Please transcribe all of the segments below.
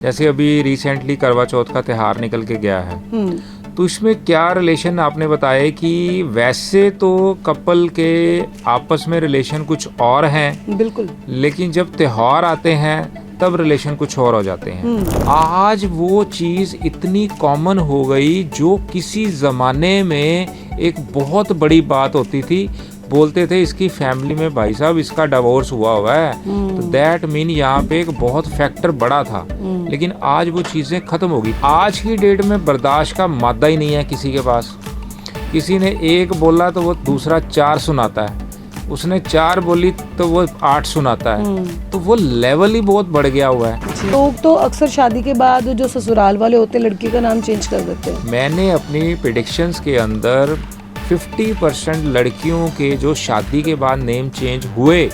जैसे अभी रिसेंटली करवा चौथ का त्योहार निकल के गया है, तो इसमें क्या रिलेशन आपने बताया कि वैसे तो कपल के आपस में रिलेशन कुछ और हैं, बिल्कुल, लेकिन जब त्योहार आते हैं तब रिलेशन कुछ और हो जाते हैं। आज वो चीज़ इतनी कॉमन हो गई जो किसी ज़माने में एक बहुत बड़ी बात होती थी। बोलते थे इसकी फैमिली में भाई साहब इसका डिवोर्स हुआ है, तो दैट मीन यहाँ पे एक बहुत फैक्टर बड़ा था। लेकिन आज वो चीज़ें ख़त्म हो गई। आज की डेट में बर्दाश्त का मादा ही नहीं है किसी के पास। किसी ने एक बोला तो वो दूसरा 4 सुनाता है, उसने 4 बोली तो वो 8 सुनाता है। तो वो लेवल ही बहुत बढ़ गया हुआ है। लोग तो अक्सर शादी के बाद जो ससुराल वाले होते हैं लड़की का नाम चेंज कर देते हैं। मैंने अपनी प्रेडिक्शंस के अंदर 50% लड़कियों के जो शादी के बाद नेम चेंज हुए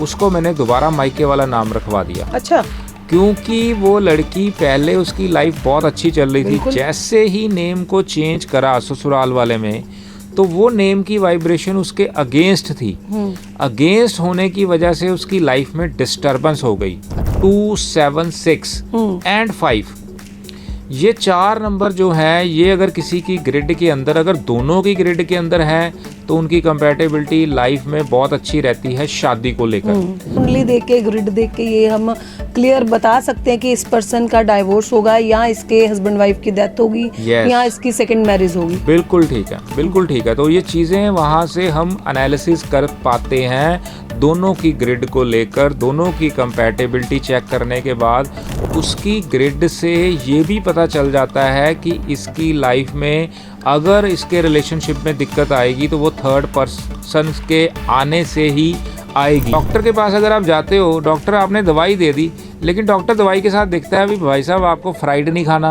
उसको मैंने दोबारा मायके वाला नाम रखवा दिया। अच्छा, क्योंकि वो लड़की पहले उसकी लाइफ बहुत अच्छी चल रही थी, जैसे ही नेम को चेंज करा ससुराल वाले में तो वो नेम की वाइब्रेशन उसके अगेंस्ट थी। अगेंस्ट होने की वजह से उसकी लाइफ में डिस्टरबेंस हो गई। 2, 7, 6 एंड 5, ये 4 नंबर जो है ये अगर किसी की ग्रिड के अंदर, अगर दोनों की ग्रिड के अंदर है तो उनकी कंपैटिबिलिटी लाइफ में बहुत अच्छी रहती है शादी को लेकर। कुंडली देख के, ग्रिड देख के ये हम क्लियर बता सकते हैं कि इस पर्सन का डाइवोर्स होगा या इसके हस्बैंड वाइफ की डेथ होगी या इसकी सेकंड मैरिज होगी। बिल्कुल ठीक है, बिल्कुल ठीक है। तो ये चीज़ें वहाँ से हम एनालिसिस कर पाते हैं दोनों की ग्रिड को लेकर। दोनों की कंपैटिबिलिटी चेक करने के बाद उसकी ग्रिड से ये भी पता चल जाता है कि इसकी लाइफ में अगर इसके रिलेशनशिप में दिक्कत आएगी तो वो थर्ड पर्सन के आने से ही आएगी। डॉक्टर के पास अगर आप जाते हो, डॉक्टर आपने दवाई दे दी, लेकिन डॉक्टर दवाई के साथ देखता है अभी भाई साहब आपको फ्राइड नहीं खाना,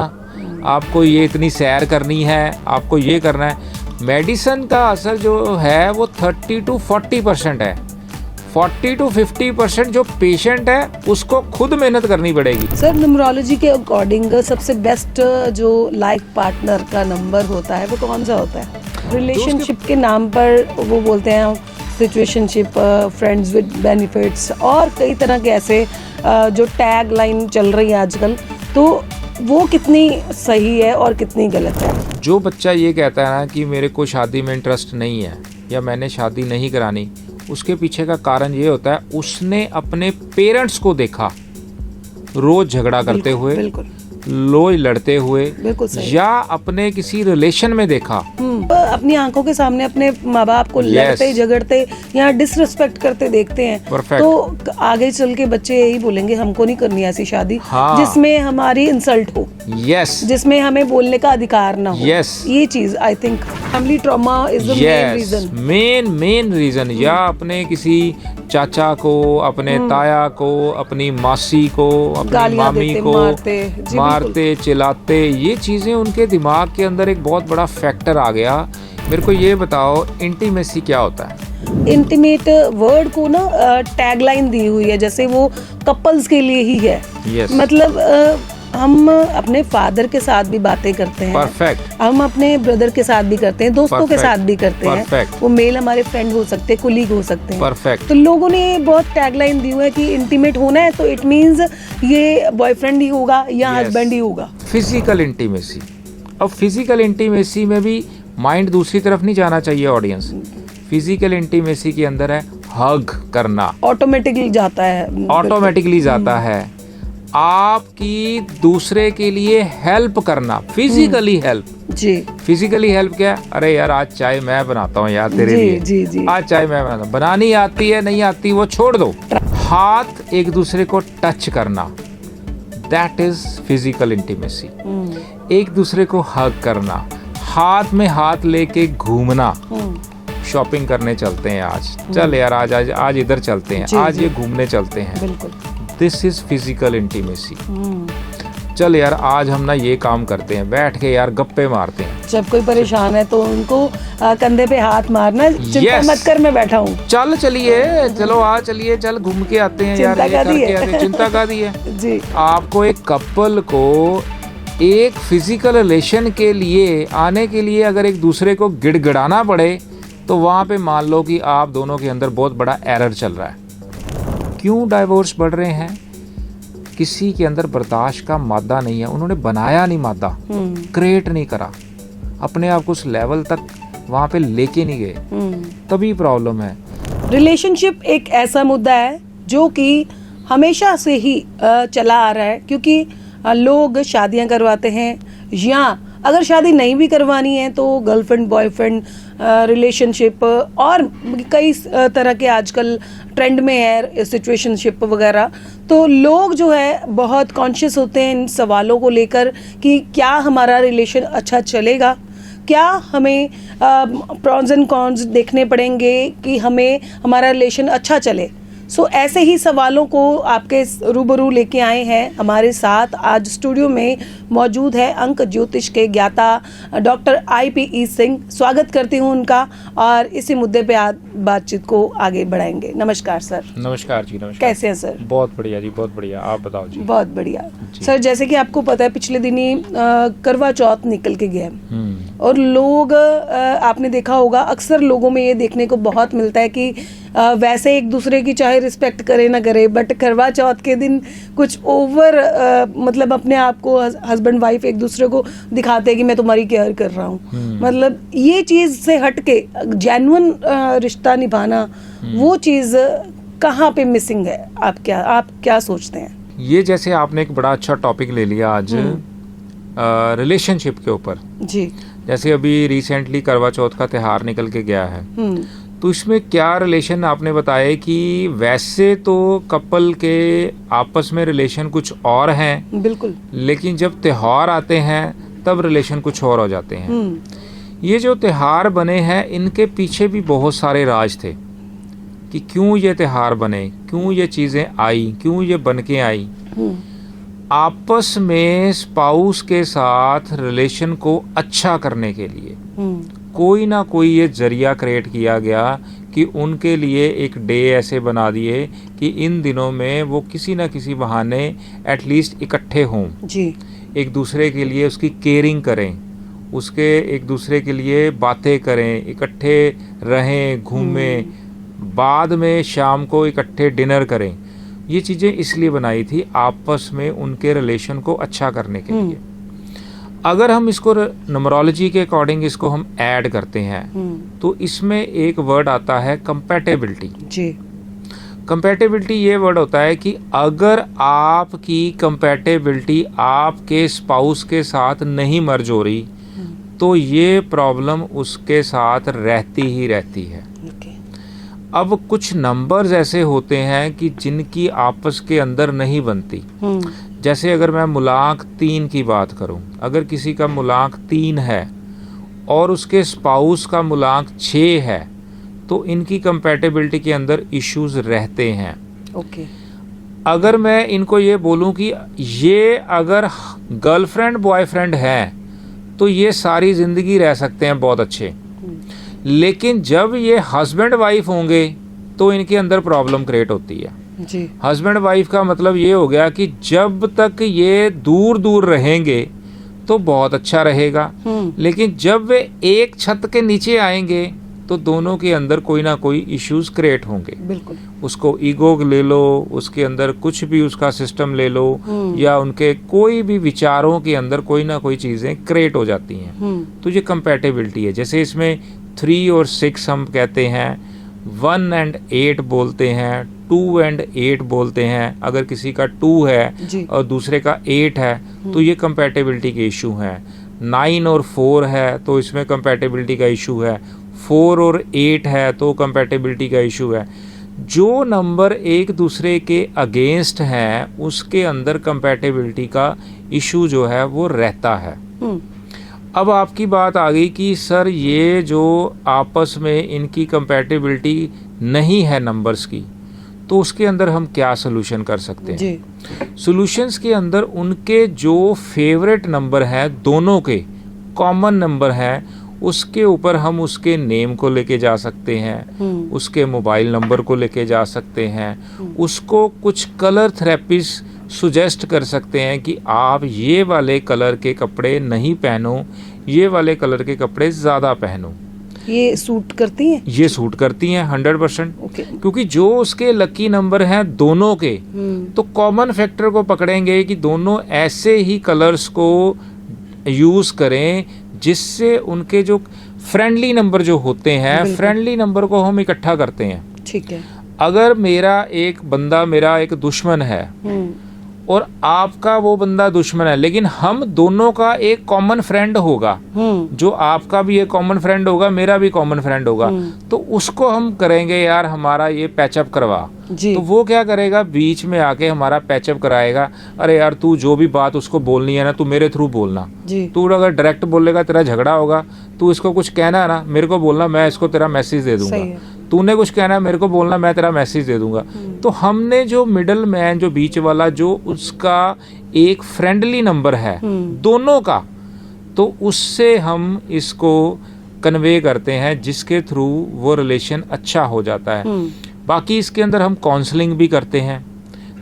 आपको ये इतनी सैर करनी है, आपको ये करना है। मेडिसिन का असर जो है वो 30 to 40% है। 40 to 50% जो पेशेंट है उसको खुद मेहनत करनी पड़ेगी। सर, न्यूमरोलॉजी के अकॉर्डिंग सबसे बेस्ट जो लाइफ पार्टनर का नंबर होता है वो कौन सा होता है? रिलेशनशिप के नाम पर वो बोलते हैं सिचुएशनशिप, फ्रेंड्स विद बेनिफिट्स और कई तरह के ऐसे जो टैग लाइन चल रही है आजकल, तो वो कितनी सही है और कितनी गलत है? जो बच्चा ये कहता है ना कि मेरे को शादी में इंटरेस्ट नहीं है या मैंने शादी नहीं करानी, उसके पीछे का कारण ये होता है उसने अपने पेरेंट्स को देखा रोज झगड़ा करते हुए, रोज लड़ते हुए, या अपने किसी रिलेशन में देखा, अपनी आंखों के सामने अपने माँ बाप को लड़ते झगड़ते या डिसरिस्पेक्ट करते देखते हैं। तो आगे चल के बच्चे यही बोलेंगे हमको नहीं करनी ऐसी शादी जिसमें हमारी इंसल्ट हो, जिसमें हमें बोलने का अधिकार ना हो। ये चीज I think family trauma is the main reason, main reason. या अपने किसी चाचा को, अपने ताया को, अपनी मासी को, अपनी मामी को मारते चिल्लाते, ये चीजें उनके दिमाग के अंदर एक बहुत बड़ा फैक्टर आ गया। मेरे को ये बताओ इंटीमेसी क्या होता है? इंटीमेट वर्ड को ना टैगलाइन दी हुई है जैसे वो कपल्स के लिए ही है। मतलब हम अपने फादर के साथ भी बातें करते हैं, परफेक्ट। हम अपने ब्रदर के साथ भी करते हैं, दोस्तों के साथ भी करते हैं, वो मेल हमारे फ्रेंड हो सकते हैं, कोलीग हो सकते हैं। परफेक्ट। तो लोगों ने बहुत टैगलाइन दी हुई है कि इंटीमेट होना है तो इट मींस ये बॉयफ्रेंड ही होगा या हस्बैंड ही होगा। Physical intimacy. अब फिजिकल इंटीमेसी में भी माइंड दूसरी तरफ नहीं जाना चाहिए ऑडियंस। फिजिकल इंटीमेसी के अंदर है हग करना, ऑटोमेटिकली जाता है। आपकी दूसरे के लिए हेल्प करना, फिजिकली हेल्प। जी, फिजिकली हेल्प क्या? अरे यार आज चाय मैं बनाता हूँ यार तेरे लिए, आज चाय मैं बनाता हूँ। बनानी आती है नहीं आती वो छोड़ दो। हाथ एक दूसरे को टच करना, दैट इज फिजिकल इंटीमेसी। एक दूसरे को हग करना, हाथ में हाथ लेके घूमना। शॉपिंग करने चलते हैं आज, चल यार आज इधर चलते हैं, आज ये घूमने चलते हैं। This is physical intimacy. चल यार आज हम ना ये काम करते हैं, बैठ के यार गप्पे मारते हैं। जब कोई परेशान है तो उनको कंधे पे हाथ मारना, चिंता मत कर मैं बैठा हूँ, चलिए चलो चलिए चल घूम के आते हैं यार, चिंता का दी है जी। आपको एक कपल को एक फिजिकल रिलेशन के लिए आने के लिए अगर एक दूसरे को गिड़गिड़ाना पड़े तो वहाँ पे मान लो कि आप दोनों के अंदर बहुत बड़ा एरर चल रहा है। क्यों डाइवोर्स बढ़ रहे हैं? किसी के अंदर बर्दाश्त का मादा नहीं है, उन्होंने बनाया नहीं मादा, क्रिएट नहीं करा, अपने आप को उस लेवल तक वहाँ पे लेके नहीं गए, तभी प्रॉब्लम है। रिलेशनशिप एक ऐसा मुद्दा है जो कि हमेशा से ही चला आ रहा है, क्योंकि लोग शादियां करवाते हैं, या अगर शादी नहीं भी करवानी है तो गर्लफ्रेंड बॉयफ्रेंड रिलेशनशिप और कई तरह के आजकल ट्रेंड में है सिचुएशनशिप वगैरह। तो लोग जो है बहुत कॉन्शियस होते हैं इन सवालों को लेकर कि क्या हमारा रिलेशन अच्छा चलेगा, क्या हमें प्रॉन्स एंड कॉन्स देखने पड़ेंगे कि हमें हमारा रिलेशन अच्छा चले। सो ऐसे ही सवालों को आपके रूबरू लेके आए हैं। हमारे साथ आज स्टूडियो में मौजूद है अंक ज्योतिष के ज्ञाता डॉक्टर IPE सिंह। स्वागत करती हूं उनका और इसी मुद्दे पे आज बातचीत को आगे बढ़ाएंगे। नमस्कार सर। नमस्कार जी। नमस्कार। कैसे हैं सर? बहुत बढ़िया जी, बहुत बढ़िया। आप बताओ जी। बहुत बढ़िया सर। जैसे कि आपको पता है पिछले दिनी करवा चौथ निकल के गया और लोग आपने देखा होगा अक्सर लोगों में ये देखने को बहुत मिलता है कि वैसे एक दूसरे की चाहे रिस्पेक्ट करे ना करे, बट करवा चौथ के दिन कुछ ओवर मतलब अपने आप को हस्बैंड वाइफ एक दूसरे को दिखाते हैं कि मैं तुम्हारी केयर कर रहा हूँ। मतलब ये चीज से हट के जेन्युइन रिश्ता निभाना, वो चीज कहाँ पे मिसिंग है? आप क्या सोचते हैं? ये जैसे आपने एक बड़ा अच्छा टॉपिक ले लिया आज रिलेशनशिप के ऊपर जी। जैसे अभी रिसेंटली करवा चौथ का त्योहार निकल के गया है, तो इसमें क्या रिलेशन आपने बताया कि वैसे तो कपल के आपस में रिलेशन कुछ और हैं, बिल्कुल, लेकिन जब त्योहार आते हैं तब रिलेशन कुछ और हो जाते हैं। ये जो त्योहार बने हैं इनके पीछे भी बहुत सारे राज थे कि क्यों ये त्योहार बने, क्यों ये चीजें आई, क्यों ये बन के आई। आपस में स्पाउस के साथ रिलेशन को अच्छा करने के लिए कोई ना कोई ये जरिया क्रिएट किया गया कि उनके लिए एक डे ऐसे बना दिए कि इन दिनों में वो किसी ना किसी बहाने एटलीस्ट इकट्ठे हों जी, एक दूसरे के लिए उसकी केयरिंग करें, उसके एक दूसरे के लिए बातें करें, इकट्ठे रहें, घूमें, बाद में शाम को इकट्ठे डिनर करें। ये चीज़ें इसलिए बनाई थी आपस में उनके रिलेशन को अच्छा करने के लिए। अगर हम इसको न्यूमरोलॉजी के अकॉर्डिंग इसको हम ऐड करते हैं तो इसमें एक वर्ड आता है कंपैटिबिलिटी जी। कंपैटिबिलिटी ये वर्ड होता है कि अगर आपकी कंपैटिबिलिटी आपके स्पाउस के साथ नहीं मर्ज हो रही तो ये प्रॉब्लम उसके साथ रहती ही रहती है। अब कुछ नंबर्स ऐसे होते हैं कि जिनकी आपस के अंदर नहीं बनती। जैसे अगर मैं मूलांक 3 की बात करूं, अगर किसी का मूलांक 3 है और उसके स्पाउस का मूलांक 6 है तो इनकी कंपैटिबिलिटी के अंदर इश्यूज रहते हैं। ओके। अगर मैं इनको ये बोलूं कि ये अगर गर्लफ्रेंड बॉयफ्रेंड है तो ये सारी जिंदगी रह सकते हैं बहुत अच्छे, लेकिन जब ये हस्बैंड वाइफ होंगे तो इनके अंदर प्रॉब्लम क्रिएट होती है जी। हस्बैंड वाइफ का मतलब ये हो गया कि जब तक ये दूर दूर रहेंगे तो बहुत अच्छा रहेगा, लेकिन जब वे एक छत के नीचे आएंगे तो दोनों के अंदर कोई ना कोई इश्यूज क्रिएट होंगे। बिल्कुल। उसको ईगो ले लो, उसके अंदर कुछ भी उसका सिस्टम ले लो, या उनके कोई भी विचारों के अंदर कोई ना कोई चीजें क्रिएट हो जाती हैं। तो ये कंपैटिबिलिटी है। जैसे इसमें 3 और 6 हम कहते हैं, 1 and 8 बोलते हैं, 2 and 8 बोलते हैं। अगर किसी का 2 है और दूसरे का 8 है तो ये कंपैटिबिलिटी के इशू हैं। 9 और 4 है तो इसमें कंपैटिबिलिटी का इशू है। 4 और 8 है तो कंपैटिबिलिटी का इशू है। जो नंबर एक दूसरे के अगेंस्ट हैं उसके अंदर कंपैटिबिलिटी का इशू जो है वो रहता है। अब आपकी बात आ गई कि सर ये जो आपस में इनकी कंपैटिबिलिटी नहीं है नंबर्स की, तो उसके अंदर हम क्या सोल्यूशन कर सकते हैं जी? सोल्यूशंस के अंदर उनके जो फेवरेट नंबर हैं, दोनों के कॉमन नंबर हैं, उसके ऊपर हम उसके नेम को लेके जा सकते हैं, उसके मोबाइल नंबर को लेके जा सकते हैं, उसको कुछ कलर थेरेपीज सुजेस्ट कर सकते हैं कि आप ये वाले कलर के कपड़े नहीं पहनो, ये वाले कलर के कपड़े ज़्यादा पहनो। ये सूट करती हैं? ये सूट करती हैं 100%। ओके। क्योंकि जो उसके लकी नंबर हैं दोनों के, तो कॉमन फैक्टर को पकड़ेंगे कि दोनों ऐसे ही कलर्स को यूज करें जिससे उनके जो फ्रेंडली नंबर जो होते हैं, फ्रेंडली नंबर को हम इकट्ठा करते हैं। ठीक है। अगर मेरा एक दुश्मन है और आपका वो बंदा दुश्मन है, लेकिन हम दोनों का एक कॉमन फ्रेंड होगा, जो आपका भी एक कॉमन फ्रेंड होगा, मेरा भी कॉमन फ्रेंड होगा, तो उसको हम करेंगे यार हमारा ये पैचअप करवा। तो वो क्या करेगा, बीच में आके हमारा पैचअप कराएगा। अरे यार तू जो भी बात उसको बोलनी है ना, तू मेरे थ्रू बोलना। तू अगर डायरेक्ट बोलेगा तेरा झगड़ा होगा, तू इसको कुछ कहना है ना मेरे को बोलना, मैं इसको तेरा मैसेज दे दूंगा। तूने कुछ कहना है मेरे को बोलना, मैं तेरा मैसेज दे दूंगा। तो हमने जो मिडल मैन, जो बीच वाला, जो उसका एक फ्रेंडली नंबर है दोनों का, तो उससे हम इसको कन्वे करते हैं, जिसके थ्रू वो रिलेशन अच्छा हो जाता है। बाकी इसके अंदर हम काउंसलिंग भी करते हैं,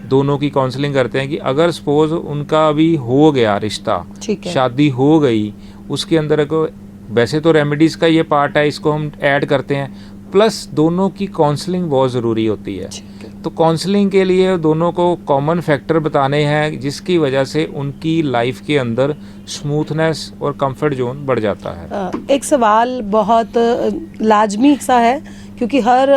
दोनों की काउंसलिंग करते हैं कि अगर सपोज उनका अभी हो गया रिश्ता, शादी हो गई, उसके अंदर को वैसे तो रेमेडीज का ये पार्ट है, इसको हम ऐड करते हैं, प्लस दोनों की काउंसलिंग बहुत ज़रूरी होती है। तो काउंसलिंग के लिए दोनों को कॉमन फैक्टर बताने हैं जिसकी वजह से उनकी लाइफ के अंदर स्मूथनेस और कंफर्ट जोन बढ़ जाता है। एक सवाल बहुत लाजमी सा है, क्योंकि हर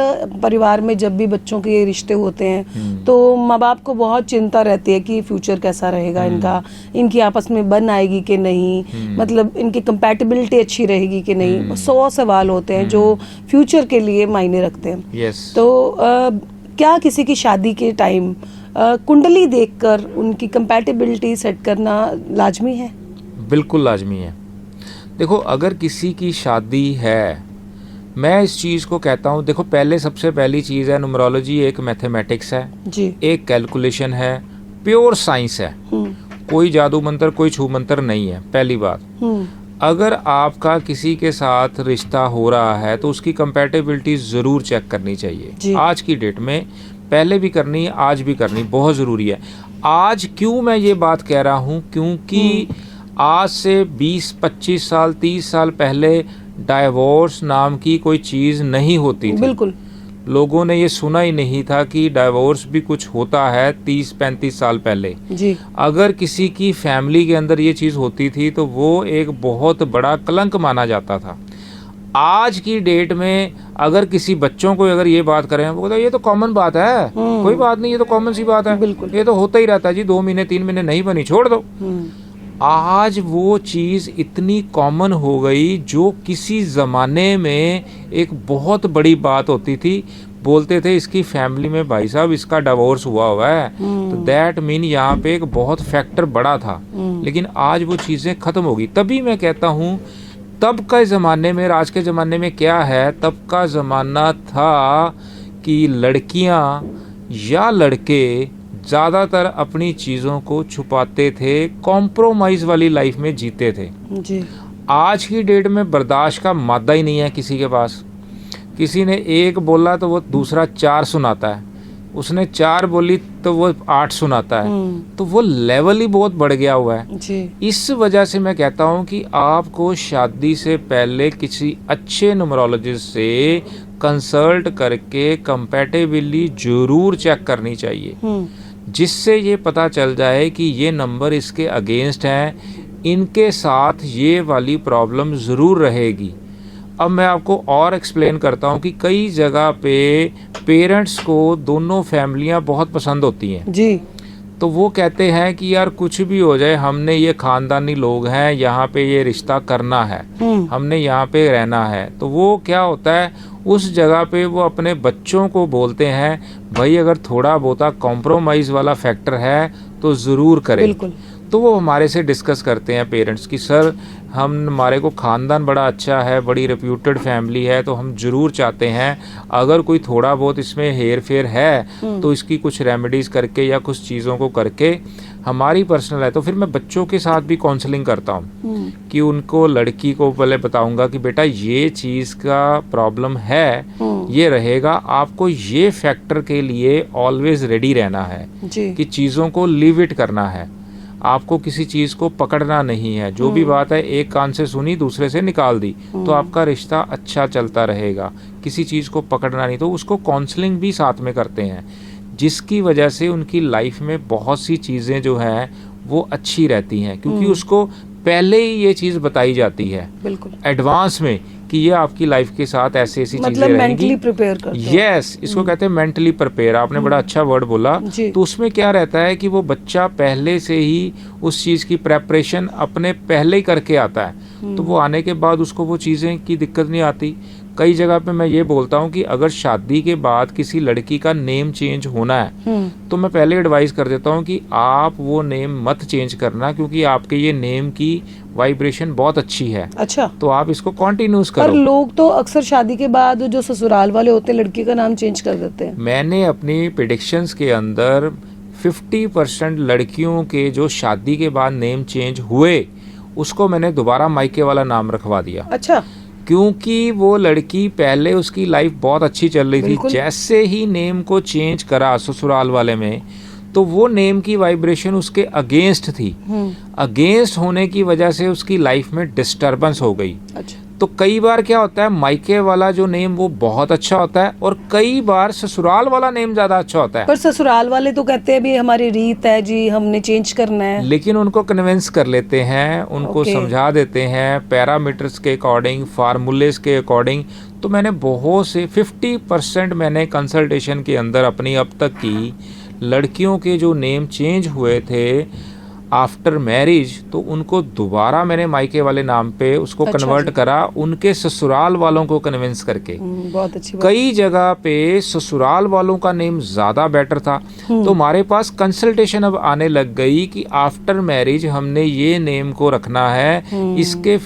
परिवार में जब भी बच्चों के रिश्ते होते हैं तो माँ बाप को बहुत चिंता रहती है कि फ्यूचर कैसा रहेगा इनका, इनकी आपस में बन आएगी कि नहीं, मतलब इनकी कंपैटिबिलिटी अच्छी रहेगी कि नहीं। 100 सवाल होते हैं जो फ्यूचर के लिए मायने रखते हैं। तो क्या किसी की शादी के टाइम कुंडली देखकर उनकी कंपैटिबिलिटी सेट करना लाजमी है? बिल्कुल लाजमी है। देखो अगर किसी की शादी है, मैं इस चीज़ को कहता हूँ, देखो पहले सबसे पहली चीज़ है न्यूमरोलॉजी, एक मैथमेटिक्स है जी, एक कैलकुलेशन है, प्योर साइंस है, कोई जादू मंत्र, कोई छू मंत्र नहीं है। पहली बात, अगर आपका किसी के साथ रिश्ता हो रहा है तो उसकी कंपैटिबिलिटी ज़रूर चेक करनी चाहिए। आज की डेट में, पहले भी करनी, आज भी करनी बहुत ज़रूरी है। आज क्यों मैं ये बात कह रहा हूँ, क्योंकि आज से 20-25 साल 30 साल पहले डाइवोर्स नाम की कोई चीज़ नहीं होती थी। बिल्कुल, लोगों ने ये सुना ही नहीं था कि डाइवोर्स भी कुछ होता है 30-35 साल पहले जी। अगर किसी की फैमिली के अंदर ये चीज़ होती थी तो वो एक बहुत बड़ा कलंक माना जाता था। आज की डेट में अगर किसी बच्चों को अगर ये बात करें, वो कहते ये तो कॉमन बात है, कोई बात नहीं, ये तो कॉमन सी बात है, बिल्कुल, ये तो होता ही रहता है जी, 2 महीने 3 महीने नहीं बनी, छोड़ दो। आज वो चीज़ इतनी कॉमन हो गई जो किसी ज़माने में एक बहुत बड़ी बात होती थी। बोलते थे इसकी फैमिली में भाई साहब इसका डिवोर्स हुआ है, तो दैट मीन यहाँ पे एक बहुत फैक्टर बड़ा था। लेकिन आज वो चीज़ें ख़त्म हो गई। तभी मैं कहता हूँ तब का ज़माने में, आज के ज़माने में क्या है, तब का ज़माना था कि लड़कियाँ या लड़के ज़्यादातर अपनी चीज़ों को छुपाते थे, कॉम्प्रोमाइज़ वाली लाइफ में जीते थे जी। आज की डेट में बर्दाश्त का मादा ही नहीं है किसी के पास। किसी ने एक बोला तो वो दूसरा 4 सुनाता है, उसने 4 बोली तो वो 8 सुनाता है, तो वो लेवल ही बहुत बढ़ गया हुआ है जी। इस वजह से मैं कहता हूँ कि आपको शादी से पहले किसी अच्छे न्यूमरोलॉजिस्ट से कंसल्ट करके कंपैटिबिलिटी जरूर चेक करनी चाहिए, जिससे ये पता चल जाए कि ये नंबर इसके अगेंस्ट हैं, इनके साथ ये वाली प्रॉब्लम ज़रूर रहेगी। अब मैं आपको और एक्सप्लेन करता हूँ कि कई जगह पे पेरेंट्स को दोनों फैमिलियाँ बहुत पसंद होती हैं जी, तो वो कहते हैं कि यार कुछ भी हो जाए, हमने ये खानदानी लोग हैं, यहाँ पे ये रिश्ता करना है, हमने यहाँ पे रहना है। तो वो क्या होता है, उस जगह पे वो अपने बच्चों को बोलते हैं भाई अगर थोड़ा बहुता कॉम्प्रोमाइज़ वाला फैक्टर है तो ज़रूर करें। बिल्कुल। तो वो हमारे से डिस्कस करते हैं पेरेंट्स की, सर हमारे को ख़ानदान बड़ा अच्छा है, बड़ी रेप्यूटेड फैमिली है, तो हम ज़रूर चाहते हैं अगर कोई थोड़ा बहुत इसमें हेर फेर है तो इसकी कुछ रेमेडीज़ करके या कुछ चीज़ों को करके, हमारी पर्सनल है। तो फिर मैं बच्चों के साथ भी काउंसलिंग करता हूँ कि उनको, लड़की को पहले बताऊंगा कि बेटा ये चीज़ का प्रॉब्लम है, ये रहेगा, आपको ये फैक्टर के लिए ऑलवेज रेडी रहना है कि चीज़ों को लिव इट करना है। आपको किसी चीज को पकड़ना नहीं है, जो भी बात है एक कान से सुनी दूसरे से निकाल दी, तो आपका रिश्ता अच्छा चलता रहेगा। किसी चीज को पकड़ना नहीं। तो उसको काउंसलिंग भी साथ में करते हैं, जिसकी वजह से उनकी लाइफ में बहुत सी चीजें जो है वो अच्छी रहती हैं, क्योंकि उसको पहले ही ये चीज बताई जाती है बिल्कुल एडवांस में कि ये आपकी लाइफ के साथ ऐसी ऐसी चीजें मतलब रहेंगी। मेंटली प्रिपेयर करते हो। यस, इसको कहते हैं मेंटली प्रिपेयर। आपने बड़ा अच्छा वर्ड बोला। जी। तो उसमें क्या रहता है कि वो बच्चा पहले से ही उस चीज की प्रेपरेशन अपने पहले ही करके आता है, तो वो आने के बाद उसको वो चीजें की दिक्कत नहीं आती। कई जगह पे मैं ये बोलता हूँ कि अगर शादी के बाद किसी लड़की का नेम चेंज होना है तो मैं पहले एडवाइस कर देता हूँ कि आप वो नेम मत चेंज करना, क्योंकि आपके ये नेम की वाइब्रेशन बहुत अच्छी है। अच्छा, तो आप इसको कंटिन्यूस पर करो। लोग तो अक्सर शादी के बाद जो ससुराल वाले होते हैं लड़की का नाम चेंज कर देते हैं। मैंने अपनी प्रेडिक्शंस के अंदर 50% लड़कियों के जो शादी के बाद नेम चेंज हुए उसको मैंने दोबारा मायके वाला नाम रखवा दिया। अच्छा, क्योंकि वो लड़की पहले उसकी लाइफ बहुत अच्छी चल रही थी, बिल्कुल। जैसे ही नेम को चेंज करा ससुराल वाले में, तो वो नेम की वाइब्रेशन उसके अगेंस्ट थी। अगेंस्ट होने की वजह से उसकी लाइफ में डिस्टरबेंस हो गई। अच्छा, तो कई बार क्या होता है, मायके वाला जो नेम वो बहुत अच्छा होता है और कई बार ससुराल वाला नेम ज्यादा अच्छा होता है। पर ससुराल वाले तो कहते हैं भी हमारी रीत है जी, हमने चेंज करना है। लेकिन उनको कन्विंस कर लेते हैं, उनको ओके। समझा देते हैं पैरामीटर्स के अकॉर्डिंग, फार्मूलेस के अकॉर्डिंग। तो मैंने बहुत से 50% मैंने कंसल्टेशन के अंदर अपनी अब तक की लड़कियों के जो नेम चेंज हुए थे आफ्टर मैरिज, तो उनको दोबारा मैंने मायके वाले नाम पे उसको अच्छा कन्वर्ट जी। करा, उनके ससुराल वालों को कन्विंस करके। बहुत अच्छी बात। कई जगह पे ससुराल वालों का नेम ज्यादा बेटर था, तो हमारे पास कंसल्टेशन अब आने लग गई कि आफ्टर मैरिज हमने ये नेम को रखना है, इसके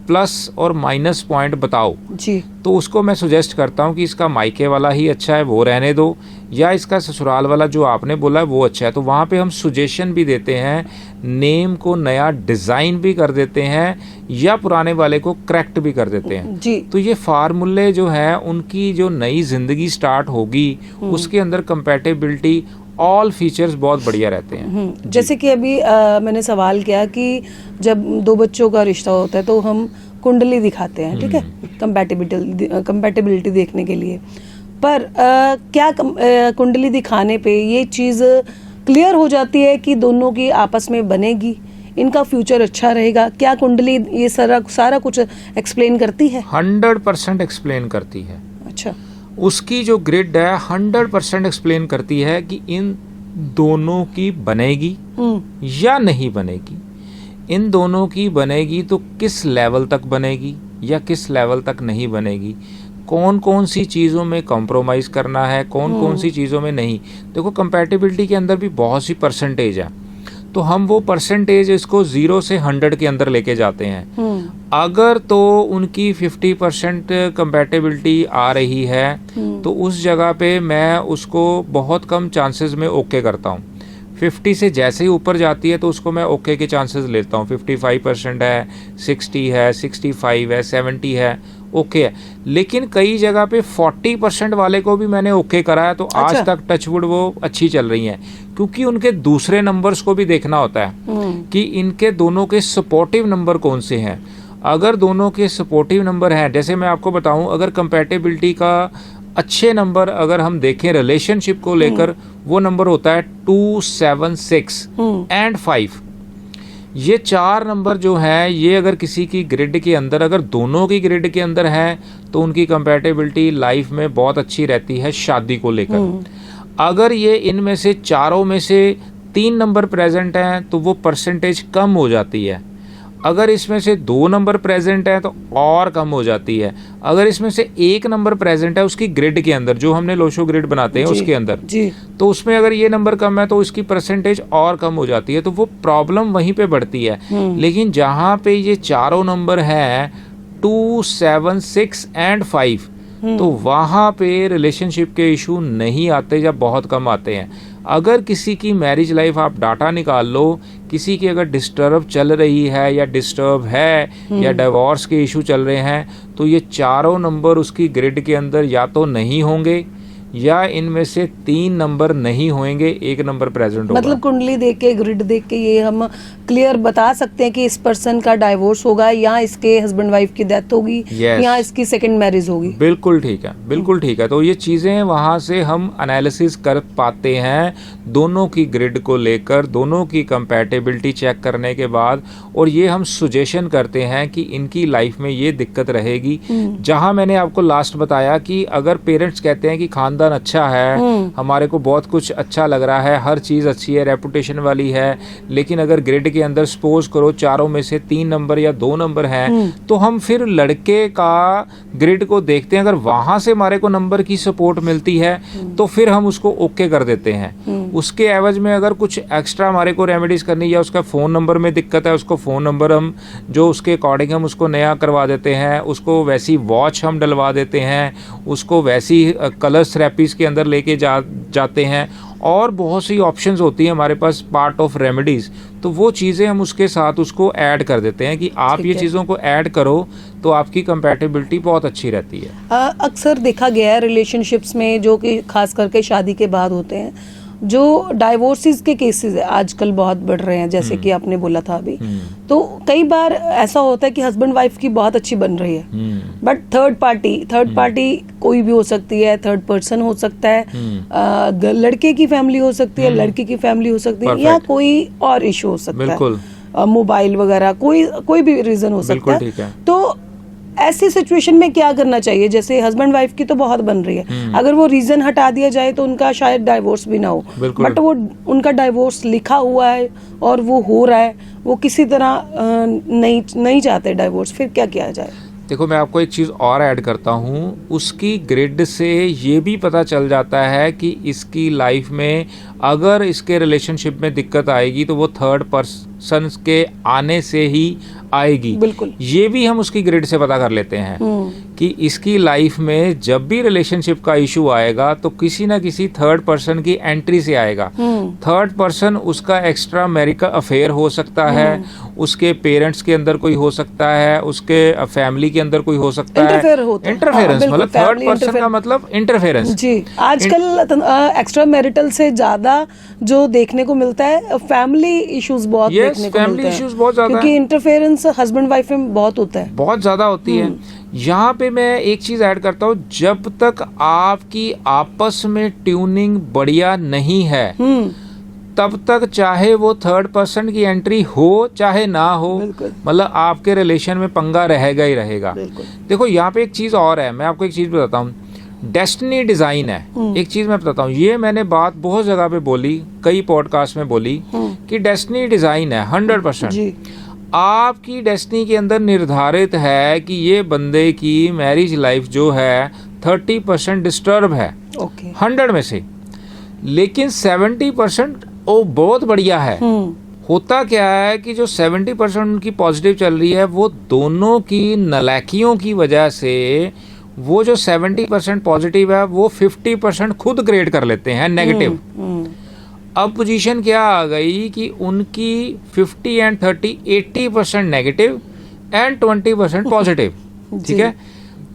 प्लस और माइनस पॉइंट बताओ। जी, तो उसको मैं सुजेस्ट करता हूँ कि इसका मायके वाला ही अच्छा है, वो रहने दो, या इसका ससुराल वाला जो आपने बोला है वो अच्छा है। तो वहाँ पे हम सुजेशन भी देते हैं, नेम को नया डिज़ाइन भी कर देते हैं, या पुराने वाले को करेक्ट भी कर देते हैं। जी, तो ये फार्मूले जो है उनकी जो नई जिंदगी स्टार्ट होगी उसके अंदर कंपैटिबिलिटी, ऑल फीचर्स बहुत बढ़िया रहते हैं। जैसे कि अभी मैंने सवाल किया कि जब दो बच्चों का रिश्ता होता है तो हम कुंडली दिखाते हैं, ठीक है, कंपैटिबिलिटी देखने के लिए। पर क्या कुंडली दिखाने पे ये चीज़ क्लियर हो जाती है कि दोनों की आपस में बनेगी, इनका फ्यूचर अच्छा रहेगा? क्या कुंडली ये सारा कुछ एक्सप्लेन करती है? 100% एक्सप्लेन करती है। अच्छा, उसकी जो ग्रिड है 100% एक्सप्लेन करती है कि इन दोनों की बनेगी या नहीं बनेगी। इन दोनों की बनेगी तो किस लेवल तक बनेगी या किस लेवल तक नहीं बनेगी, कौन कौन सी चीज़ों में कॉम्प्रोमाइज़ करना है, कौन कौन सी चीज़ों में नहीं। देखो, कंपैटिबिलिटी के अंदर भी बहुत सी परसेंटेज है, तो हम वो परसेंटेज इसको 0 से 100 के अंदर लेके जाते हैं। अगर तो उनकी 50% कंपैटिबिलिटी आ रही है तो उस जगह पे मैं उसको बहुत कम चांसेस में ओके करता हूँ। 50 से जैसे ही ऊपर जाती है तो उसको मैं ओके के चांसेस लेता हूँ। 55% है, 60 है, 65 है, 70 है, ओके है। लेकिन कई जगह पे 40% वाले को भी मैंने ओके कराया, तो आज अच्छा। तक टचवुड वो अच्छी चल रही हैं, क्योंकि उनके दूसरे नंबर्स को भी देखना होता है कि इनके दोनों के सपोर्टिव नंबर कौन से हैं। अगर दोनों के सपोर्टिव नंबर हैं, जैसे मैं आपको बताऊं, अगर कंपैटिबिलिटी का अच्छे नंबर अगर हम देखें रिलेशनशिप को लेकर, वो नंबर होता है 2, 7, 6 एंड 5। ये 4 नंबर जो है, ये अगर किसी की ग्रिड के अंदर, अगर दोनों की ग्रिड के अंदर है, तो उनकी कंपैटिबिलिटी लाइफ में बहुत अच्छी रहती है शादी को लेकर। अगर ये इनमें से चारों में से 3 नंबर प्रेजेंट हैं तो वो परसेंटेज कम हो जाती है। अगर इसमें से 2 नंबर प्रेजेंट है तो और कम हो जाती है। अगर इसमें से 1 नंबर प्रेजेंट है उसकी ग्रिड के अंदर, जो हमने लोशो ग्रिड बनाते हैं उसके अंदर, जी, तो उसमें अगर ये नंबर कम है तो इसकी परसेंटेज और कम हो जाती है, तो वो प्रॉब्लम वहीं पे बढ़ती है। लेकिन जहां पे ये चारों नंबर हैं 2, 7, 6 एंड 5, तो वहां पे रिलेशनशिप के इशू नहीं आते या बहुत कम आते हैं। अगर किसी की मैरिज लाइफ आप डाटा निकाल लो, किसी की अगर डिस्टर्ब चल रही है या डिस्टर्ब है या डिवोर्स के इशू चल रहे हैं, तो ये चारों नंबर उसकी ग्रिड के अंदर या तो नहीं होंगे या इनमें से 3 नंबर नहीं होंगे, 1 नंबर प्रेजेंट होगा। मतलब कुंडली देख के, ग्रिड देख के ये हम क्लियर बता सकते हैं कि इस पर्सन का डाइवोर्स होगा, या इसके हस्बैंड वाइफ की डेथ होगी, Yes. या इसकी सेकंड मैरिज होगी। बिल्कुल ठीक है, बिल्कुल ठीक है। तो ये चीज़ें वहाँ से हम एनालिसिस कर पाते हैं दोनों की ग्रिड को लेकर, दोनों की कंपैटिबिलिटी चेक करने के बाद, और ये हम सुजेशन करते हैं कि इनकी लाइफ में ये दिक्कत रहेगी। जहाँ मैंने आपको लास्ट बताया कि अगर पेरेंट्स कहते हैं कि खानदान अच्छा है, हमारे को बहुत कुछ अच्छा लग रहा है, हर चीज़ अच्छी है, रेपुटेशन वाली है, लेकिन अगर ग्रिड के अंदर सपोज करो चारों में से 3 नंबर या 2 नंबर हैं, तो हम फिर लड़के का ग्रिड को देखते हैं। अगर वहां से हमारे को नंबर की सपोर्ट मिलती है तो फिर हम उसको ओके कर देते हैं। उसके एवज में अगर कुछ एक्स्ट्रा हमारे को रेमेडीज करनी, या उसका फ़ोन नंबर में दिक्कत है, उसको फ़ोन नंबर हम जो उसके अकॉर्डिंग हम उसको नया करवा देते हैं, उसको वैसी वॉच हम डलवा देते हैं, उसको वैसी कलर्स थेरेपीज के अंदर लेके जाते हैं, और बहुत सी ऑप्शंस होती हैं हमारे पास पार्ट ऑफ रेमेडीज। तो वो चीज़ें हम उसके साथ उसको ऐड कर देते हैं कि आप ये चीज़ों को ऐड करो तो आपकी कंपैटिबिलिटी बहुत अच्छी रहती है। अक्सर देखा गया है रिलेशनशिप्स में, जो कि खास करके शादी के बाद होते हैं, जो डाइवोर्सेस के केसेस है आजकल बहुत बढ़ रहे हैं, जैसे कि आपने बोला था अभी। तो कई बार ऐसा होता है कि हस्बैंड वाइफ की बहुत अच्छी बन रही है, बट थर्ड पार्टी कोई भी हो सकती है, थर्ड पर्सन हो सकता है, लड़के की फैमिली हो सकती है, लड़की की फैमिली हो सकती है, या कोई और इशू हो सकता है, मोबाइल वगैरह, कोई भी रीजन हो सकता है। तो ऐसी सिचुएशन में क्या करना चाहिए? जैसे हस्बैंड वाइफ की तो बहुत बन रही है, अगर वो रीजन हटा दिया जाए तो उनका शायद डाइवोर्स भी ना हो, बट वो उनका डाइवोर्स लिखा हुआ है और वो हो रहा है, वो किसी तरह नहीं चाहते डाइवोर्स, फिर क्या किया जाए? देखो, मैं आपको एक चीज़ और ऐड करता हूँ। उसकी ग्रिड से ये भी पता चल जाता है कि इसकी लाइफ में अगर इसके रिलेशनशिप में दिक्कत आएगी तो वो थर्ड पर्सन के आने से ही आएगी। बिल्कुल, ये भी हम उसकी ग्रिड से पता कर लेते हैं कि इसकी लाइफ में जब भी रिलेशनशिप का इशू आएगा तो किसी ना किसी थर्ड पर्सन की एंट्री से आएगा। थर्ड पर्सन उसका एक्स्ट्रा मैरिटल अफेयर हो सकता है, उसके पेरेंट्स के अंदर कोई हो सकता है, उसके फैमिली के अंदर कोई हो सकता है। इंटरफेरेंस मतलब थर्ड पर्सन का मतलब इंटरफेरेंस। जी, आजकल एक्स्ट्रा मैरिटल से ज्यादा जो देखने को मिलता है फैमिली इश्यूज बहुत देखने को मिलते हैं, इश्यूज बहुत ज्यादा, क्योंकि इंटरफेरेंस हस्बैंड वाइफ में बहुत होता है, बहुत ज्यादा होती है। यहाँ पे मैं एक चीज ऐड करता हूँ, जब तक आपकी आपस में ट्यूनिंग बढ़िया नहीं है तब तक चाहे वो थर्ड पर्सन की एंट्री हो चाहे ना हो, मतलब आपके रिलेशन में पंगा रहेगा ही रहेगा। देखो, यहाँ पे एक चीज और है, मैं आपको एक चीज बताता हूँ, डेस्टिनी डिजाइन है। एक चीज मैं बताता हूँ, ये मैंने बात बहुत जगह पे बोली, कई पॉडकास्ट में बोली कि डेस्टिनी डिजाइन है 100%। आपकी डेस्टिनी के अंदर निर्धारित है कि ये बंदे की मैरिज लाइफ जो है 30% डिस्टर्ब है 100 में से, लेकिन 70% वो बहुत बढ़िया है। होता क्या है कि जो 70% उनकी पॉजिटिव चल रही है, वो दोनों की नलायकियों की वजह से वो जो 70% पॉजिटिव है वो 50% खुद क्रिएट कर लेते हैं नेगेटिव। अब पोजीशन क्या आ गई कि उनकी 50 एंड 30 80% नेगेटिव एंड 20% पॉजिटिव। ठीक है,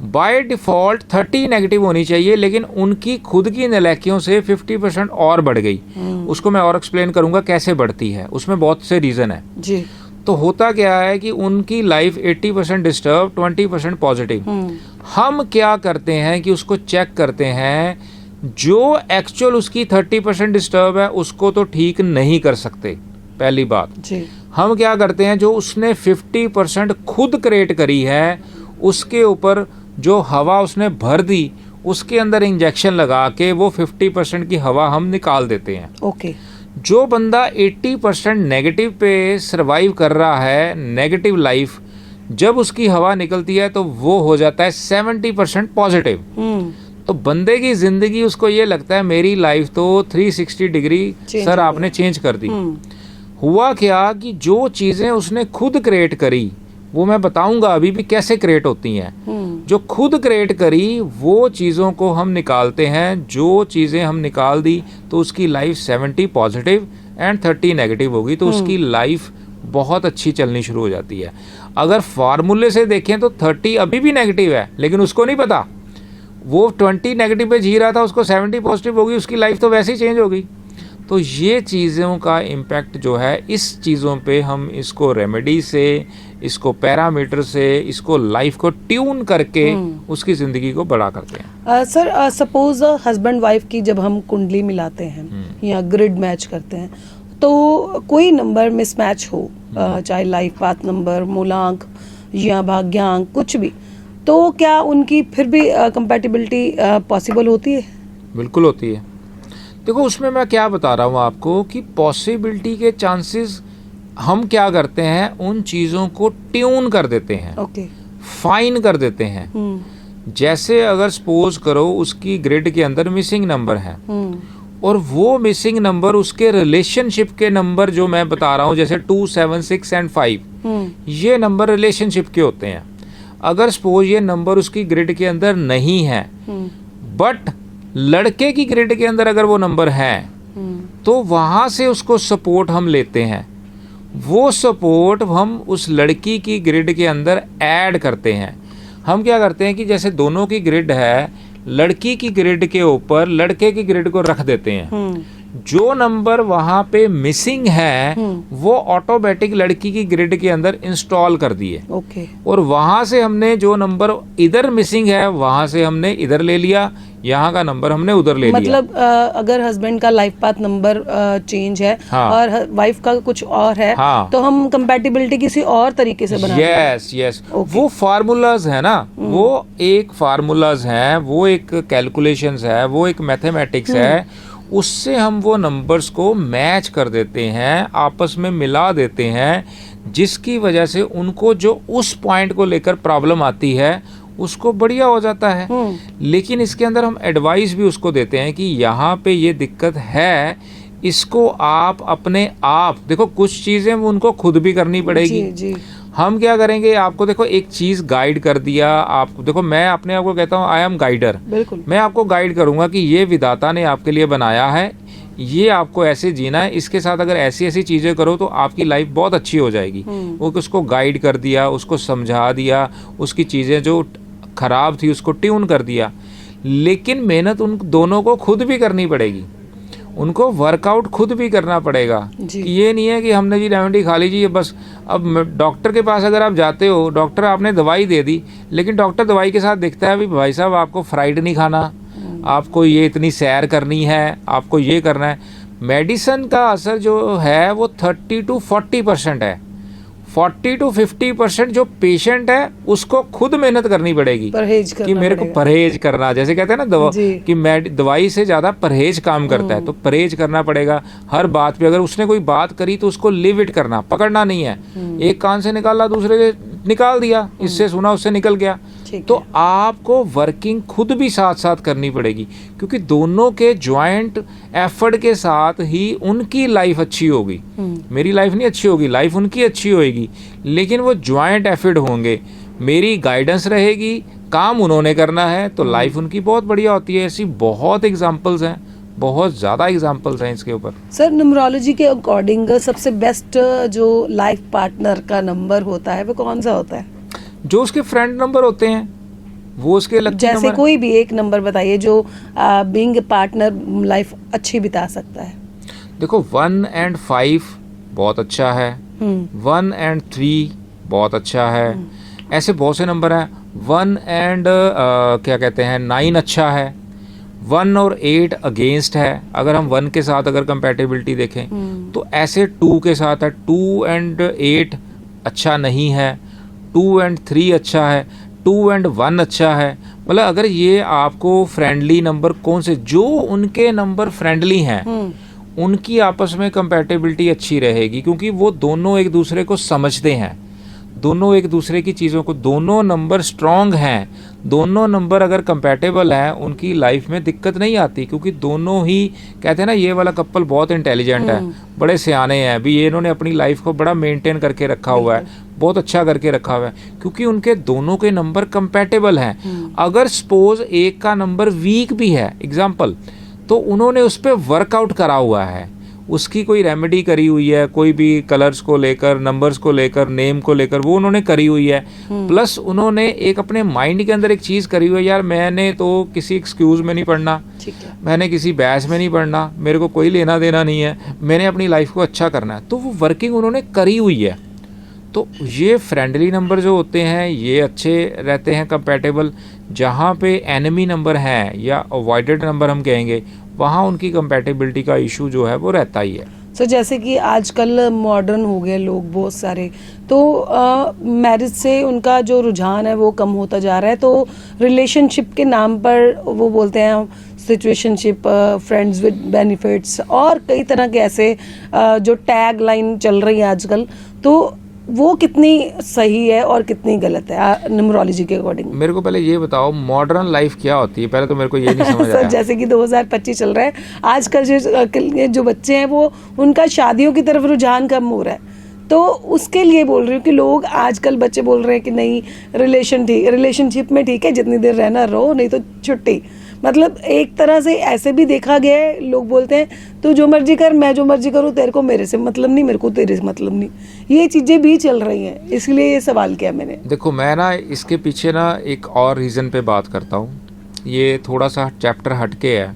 बाय डिफॉल्ट 30 नेगेटिव होनी चाहिए, लेकिन उनकी खुद की नलायकियों से 50% और बढ़ गई। उसको मैं और एक्सप्लेन करूंगा कैसे बढ़ती है, उसमें बहुत से रीजन है जी। तो होता क्या है कि उनकी लाइफ 80% डिस्टर्ब, 20% पॉजिटिव। हम क्या करते हैं कि उसको चेक करते हैं, जो एक्चुअल उसकी 30% डिस्टर्ब है उसको तो ठीक नहीं कर सकते, पहली बात जी। हम क्या करते हैं, जो उसने 50% खुद क्रिएट करी है उसके ऊपर जो हवा उसने भर दी, उसके अंदर इंजेक्शन लगा के वो 50% की हवा हम निकाल देते हैं। ओके। जो बंदा 80% नेगेटिव पे सरवाइव कर रहा है, नेगेटिव लाइफ, जब उसकी हवा निकलती है तो वो हो जाता है 70% पॉजिटिव। तो बंदे की जिंदगी, उसको ये लगता है मेरी लाइफ तो 360 डिग्री सर आपने चेंज कर दी। हुआ क्या कि जो चीजें उसने खुद क्रिएट करी, वो मैं बताऊंगा अभी भी कैसे क्रिएट होती हैं, जो खुद क्रिएट करी वो चीज़ों को हम निकालते हैं। जो चीज़ें हम निकाल दी तो उसकी लाइफ 70 पॉजिटिव एंड 30 नेगेटिव होगी, तो उसकी लाइफ बहुत अच्छी चलनी शुरू हो जाती है। अगर फार्मूले से देखें तो 30 अभी भी नेगेटिव है, लेकिन उसको नहीं पता, वो 20 नेगेटिव पे जी रहा था, उसको 70 पॉजिटिव होगी, उसकी लाइफ तो वैसे ही चेंज हो गई। तो ये चीज़ों का इम्पैक्ट जो है इस चीज़ों पे हम इसको रेमेडी से, इसको पैरामीटर से, इसको लाइफ को ट्यून करके उसकी ज़िंदगी को बड़ा करते हैं। सर सपोज हस्बैंड वाइफ की जब हम कुंडली मिलाते हैं या ग्रिड मैच करते हैं तो कोई नंबर मिसमैच हो, चाहे लाइफ पाथ नंबर, मूलांक या भाग्यांक, कुछ भी, तो क्या उनकी फिर भी कंपैटिबिलिटी पॉसिबल होती है? बिल्कुल होती है। देखो उसमें मैं क्या बता रहा हूँ आपको कि पॉसिबिलिटी के चांसेस हम क्या करते हैं, उन चीज़ों को ट्यून कर देते हैं, ओके, फाइन कर देते हैं। जैसे अगर सपोज करो उसकी ग्रिड के अंदर मिसिंग नंबर है और वो मिसिंग नंबर उसके रिलेशनशिप के नंबर जो मैं बता रहा हूँ, जैसे 2, 7, 6 एंड 5, ये नंबर रिलेशनशिप के होते हैं। अगर सपोज ये नंबर उसकी ग्रिड के अंदर नहीं है, बट लड़के की ग्रिड के अंदर अगर वो नंबर है, तो वहां से उसको सपोर्ट हम लेते हैं। वो सपोर्ट हम उस लड़की की ग्रिड के अंदर ऐड करते हैं। हम क्या करते हैं कि जैसे दोनों की ग्रिड है, लड़की की ग्रिड के ऊपर लड़के की ग्रिड को रख देते हैं। जो नंबर वहां पे मिसिंग है वो ऑटोमेटिक लड़की की ग्रिड के अंदर इंस्टॉल कर दिए। ओके, और वहां से हमने जो नंबर इधर मिसिंग है वहां से हमने इधर ले लिया, यहाँ का नंबर हमने उधर ले लिया। मतलब अगर हस्बैंड का लाइफ पाथ नंबर चेंज है और वाइफ का कुछ और है, तो हम कंपैटिबिलिटी किसी और तरीके से बना यस वो फार्मूलाज है ना, वो एक फार्मूलाज है, वो एक कैलकुलेशंस है, वो एक मैथमेटिक्स है, उससे हम वो नंबर्स को मैच कर देते हैं, आपस में मिला देते हैं, जिसकी वजह से उनको जो उस पॉइंट को लेकर प्रॉब्लम आती है उसको बढ़िया हो जाता है। लेकिन इसके अंदर हम एडवाइस भी उसको देते हैं कि यहाँ पे ये दिक्कत है, इसको आप अपने आप देखो, कुछ चीजें उनको खुद भी करनी पड़ेगी। जी। हम क्या करेंगे, आपको देखो एक चीज गाइड कर दिया, आपको देखो मैं अपने आप को कहता हूँ आई एम गाइडर। बिल्कुल, मैं आपको गाइड करूंगा कि ये विधाता ने आपके लिए बनाया है, ये आपको ऐसे जीना है, इसके साथ अगर ऐसी ऐसी चीजें करो तो आपकी लाइफ बहुत अच्छी हो जाएगी। वो उसको गाइड कर दिया, उसको समझा दिया, उसकी चीजें जो खराब थी उसको ट्यून कर दिया। लेकिन मेहनत उन दोनों को खुद भी करनी पड़ेगी, उनको वर्कआउट खुद भी करना पड़ेगा। कि ये नहीं है कि हमने जी रेमेडी खा लीजिए बस। अब डॉक्टर के पास अगर आप जाते हो, डॉक्टर आपने दवाई दे दी, लेकिन डॉक्टर दवाई के साथ देखता है भाई साहब आपको फ्राइड नहीं खाना, आपको ये इतनी सैर करनी है, आपको ये करना है। मेडिसिन का असर जो है वो 30 to 40% है। 40 to 50% जो पेशेंट है उसको खुद मेहनत करनी पड़ेगी, परहेज करना कि मेरे को परहेज करना, जैसे कहते हैं ना दवा कि दवाई से ज्यादा परहेज काम करता है, तो परहेज करना पड़ेगा हर बात पे। अगर उसने कोई बात करी तो उसको लिव इट करना, पकड़ना नहीं है। एक कान से निकाला दूसरे से निकाल दिया, इससे सुना उससे निकल गया। तो आपको वर्किंग खुद भी साथ साथ करनी पड़ेगी, क्योंकि दोनों के ज्वाइंट एफर्ट के साथ ही उनकी लाइफ अच्छी होगी। मेरी लाइफ नहीं अच्छी होगी, लाइफ उनकी अच्छी होगी, लेकिन वो ज्वाइंट एफर्ट होंगे। मेरी गाइडेंस रहेगी, काम उन्होंने करना है, तो लाइफ उनकी बहुत बढ़िया होती है। ऐसी बहुत एग्जाम्पल्स हैं, बहुत ज़्यादा एग्जाम्पल्स हैं इसके ऊपर। सर न्यूमरोलॉजी के अकॉर्डिंग सबसे बेस्ट जो लाइफ पार्टनर का नंबर होता है वो कौन सा होता है? जो उसके फ्रेंड नंबर होते हैं वो उसके लकी जैसे नंबर। कोई भी एक नंबर बताइए जो बीइंग पार्टनर लाइफ अच्छी बिता सकता है। देखो 1 and 5 बहुत अच्छा है, 1 and 3 बहुत अच्छा है, ऐसे बहुत से नंबर हैं। 1 and क्या कहते हैं 9 अच्छा है, 1 और 8 अगेंस्ट है। अगर हम 1 के साथ अगर कंपैटिबिलिटी देखें तो ऐसे 2 के साथ है, 2 and 8 अच्छा नहीं है, 2 and 3 अच्छा है, 2 and 1 अच्छा है। मतलब अगर ये आपको फ्रेंडली नंबर कौन से, जो उनके नंबर फ्रेंडली हैं उनकी आपस में कंपैटिबिलिटी अच्छी रहेगी, क्योंकि वो दोनों एक दूसरे को समझते हैं, दोनों एक दूसरे की चीज़ों को, दोनों नंबर स्ट्रांग हैं, दोनों नंबर अगर कंपैटिबल हैं उनकी लाइफ में दिक्कत नहीं आती, क्योंकि दोनों ही कहते हैं ना ये वाला कपल बहुत इंटेलिजेंट है, बड़े सियाने हैं, अभी ये इन्होंने अपनी लाइफ को बड़ा मेंटेन करके रखा हुआ है, बहुत अच्छा करके रखा हुआ है, क्योंकि उनके दोनों के नंबर कंपैटिबल हैं। अगर सपोज एक का नंबर वीक भी है एग्जाम्पल, तो उन्होंने उस पर वर्कआउट करा हुआ है, उसकी कोई रेमेडी करी हुई है, कोई भी कलर्स को लेकर, नंबर्स को लेकर, नेम को लेकर, वो उन्होंने करी हुई है। प्लस उन्होंने एक अपने माइंड के अंदर एक चीज़ करी हुई है, यार मैंने तो किसी एक्सक्यूज में नहीं पढ़ना, मैंने किसी बैच में नहीं पढ़ना, मेरे को कोई लेना देना नहीं है, मैंने अपनी लाइफ को अच्छा करना है। तो वो वर्किंग उन्होंने करी हुई है। तो ये फ्रेंडली नंबर जो होते हैं ये अच्छे रहते हैं कंपैटिबल। जहाँ पे एनिमी नंबर हैं या अवॉइडेड नंबर हम कहेंगे, वहाँ उनकी कंपैटिबिलिटी का इशू जो है वो रहता ही है। सो जैसे कि आजकल मॉडर्न हो गए लोग बहुत सारे, तो मैरिज से उनका जो रुझान है वो कम होता जा रहा है। तो रिलेशनशिप के नाम पर वो बोलते हैं सिचुएशनशिप, फ्रेंड्स विद बेनिफिट्स और कई तरह के ऐसे जो टैग लाइन चल रही है आजकल, तो वो कितनी सही है और कितनी गलत है न्यूमरोलॉजी के अकॉर्डिंग? मेरे को पहले ये बताओ मॉडर्न लाइफ क्या होती है, पहले तो मेरे को ये नहीं समझ आया। जैसे कि 2025 चल रहा है, आजकल जो बच्चे हैं वो उनका शादियों की तरफ रुझान कम हो रहा है, तो उसके लिए बोल रही हूँ कि लोग आजकल बच्चे बोल रहे हैं कि नहीं रिलेशनशिप में ठीक है, जितनी देर रहना रहो, नहीं तो छुट्टी। मतलब एक तरह से ऐसे भी देखा गया है, लोग बोलते हैं तू जो मर्जी कर, मैं जो मर्जी करूँ, तेरे को मेरे से मतलब नहीं, मेरे को तेरे से मतलब नहीं। ये चीज़ें भी चल रही हैं, इसलिए ये सवाल किया मैंने। देखो मैं ना इसके पीछे ना एक और रीज़न पे बात करता हूँ, ये थोड़ा सा चैप्टर हटके है।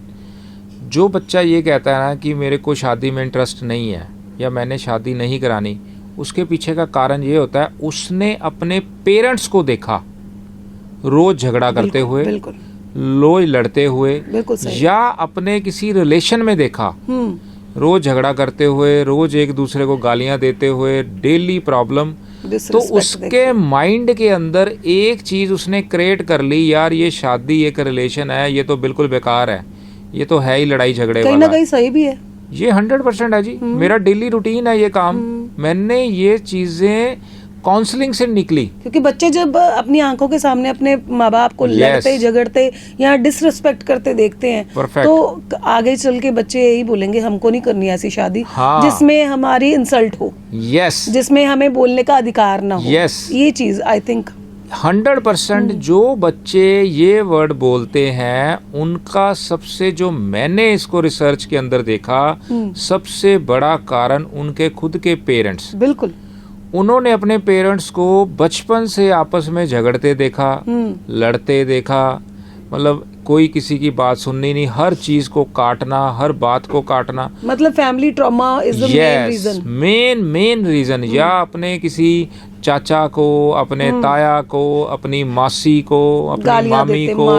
जो बच्चा ये कहता है ना कि मेरे को शादी में इंटरेस्ट नहीं है या मैंने शादी नहीं करानी, उसके पीछे का कारण ये होता है उसने अपने पेरेंट्स को देखा रोज झगड़ा करते हुए, रोज लड़ते हुए, या अपने किसी रिलेशन में देखा रोज झगड़ा करते हुए, रोज एक दूसरे को गालियां देते हुए, डेली प्रॉब्लम। तो उसके माइंड के अंदर एक चीज उसने क्रिएट कर ली, यार ये शादी एक रिलेशन है, ये तो बिल्कुल बेकार है, ये तो है ही लड़ाई झगड़े वाला। कहीं ना कहीं सही भी है, ये 100% है जी। मेरा डेली रूटीन है ये काम। मैंने ये चीजें काउंसलिंग से निकली, क्योंकि बच्चे जब अपनी आंखों के सामने अपने माँ बाप को लड़ते झगड़ते या डिसरिस्पेक्ट करते देखते हैं, तो आगे चल के बच्चे यही बोलेंगे हमको नहीं करनी ऐसी शादी जिसमें हमारी इंसल्ट हो, जिसमें हमें बोलने का अधिकार ना हो। ये चीज आई थिंक 100% जो बच्चे ये वर्ड बोलते हैं उनका सबसे, जो मैंने इसको रिसर्च के अंदर देखा, सबसे बड़ा कारण उनके खुद के पेरेंट्स। बिल्कुल, उन्होंने अपने पेरेंट्स को बचपन से आपस में झगड़ते देखा, लड़ते देखा, मतलब कोई किसी की बात सुननी नहीं, हर चीज को काटना, हर बात को काटना। मतलब family trauma is the main reason, main reason. या अपने किसी चाचा को, अपने ताया को, अपनी मासी को, अपनी मामी को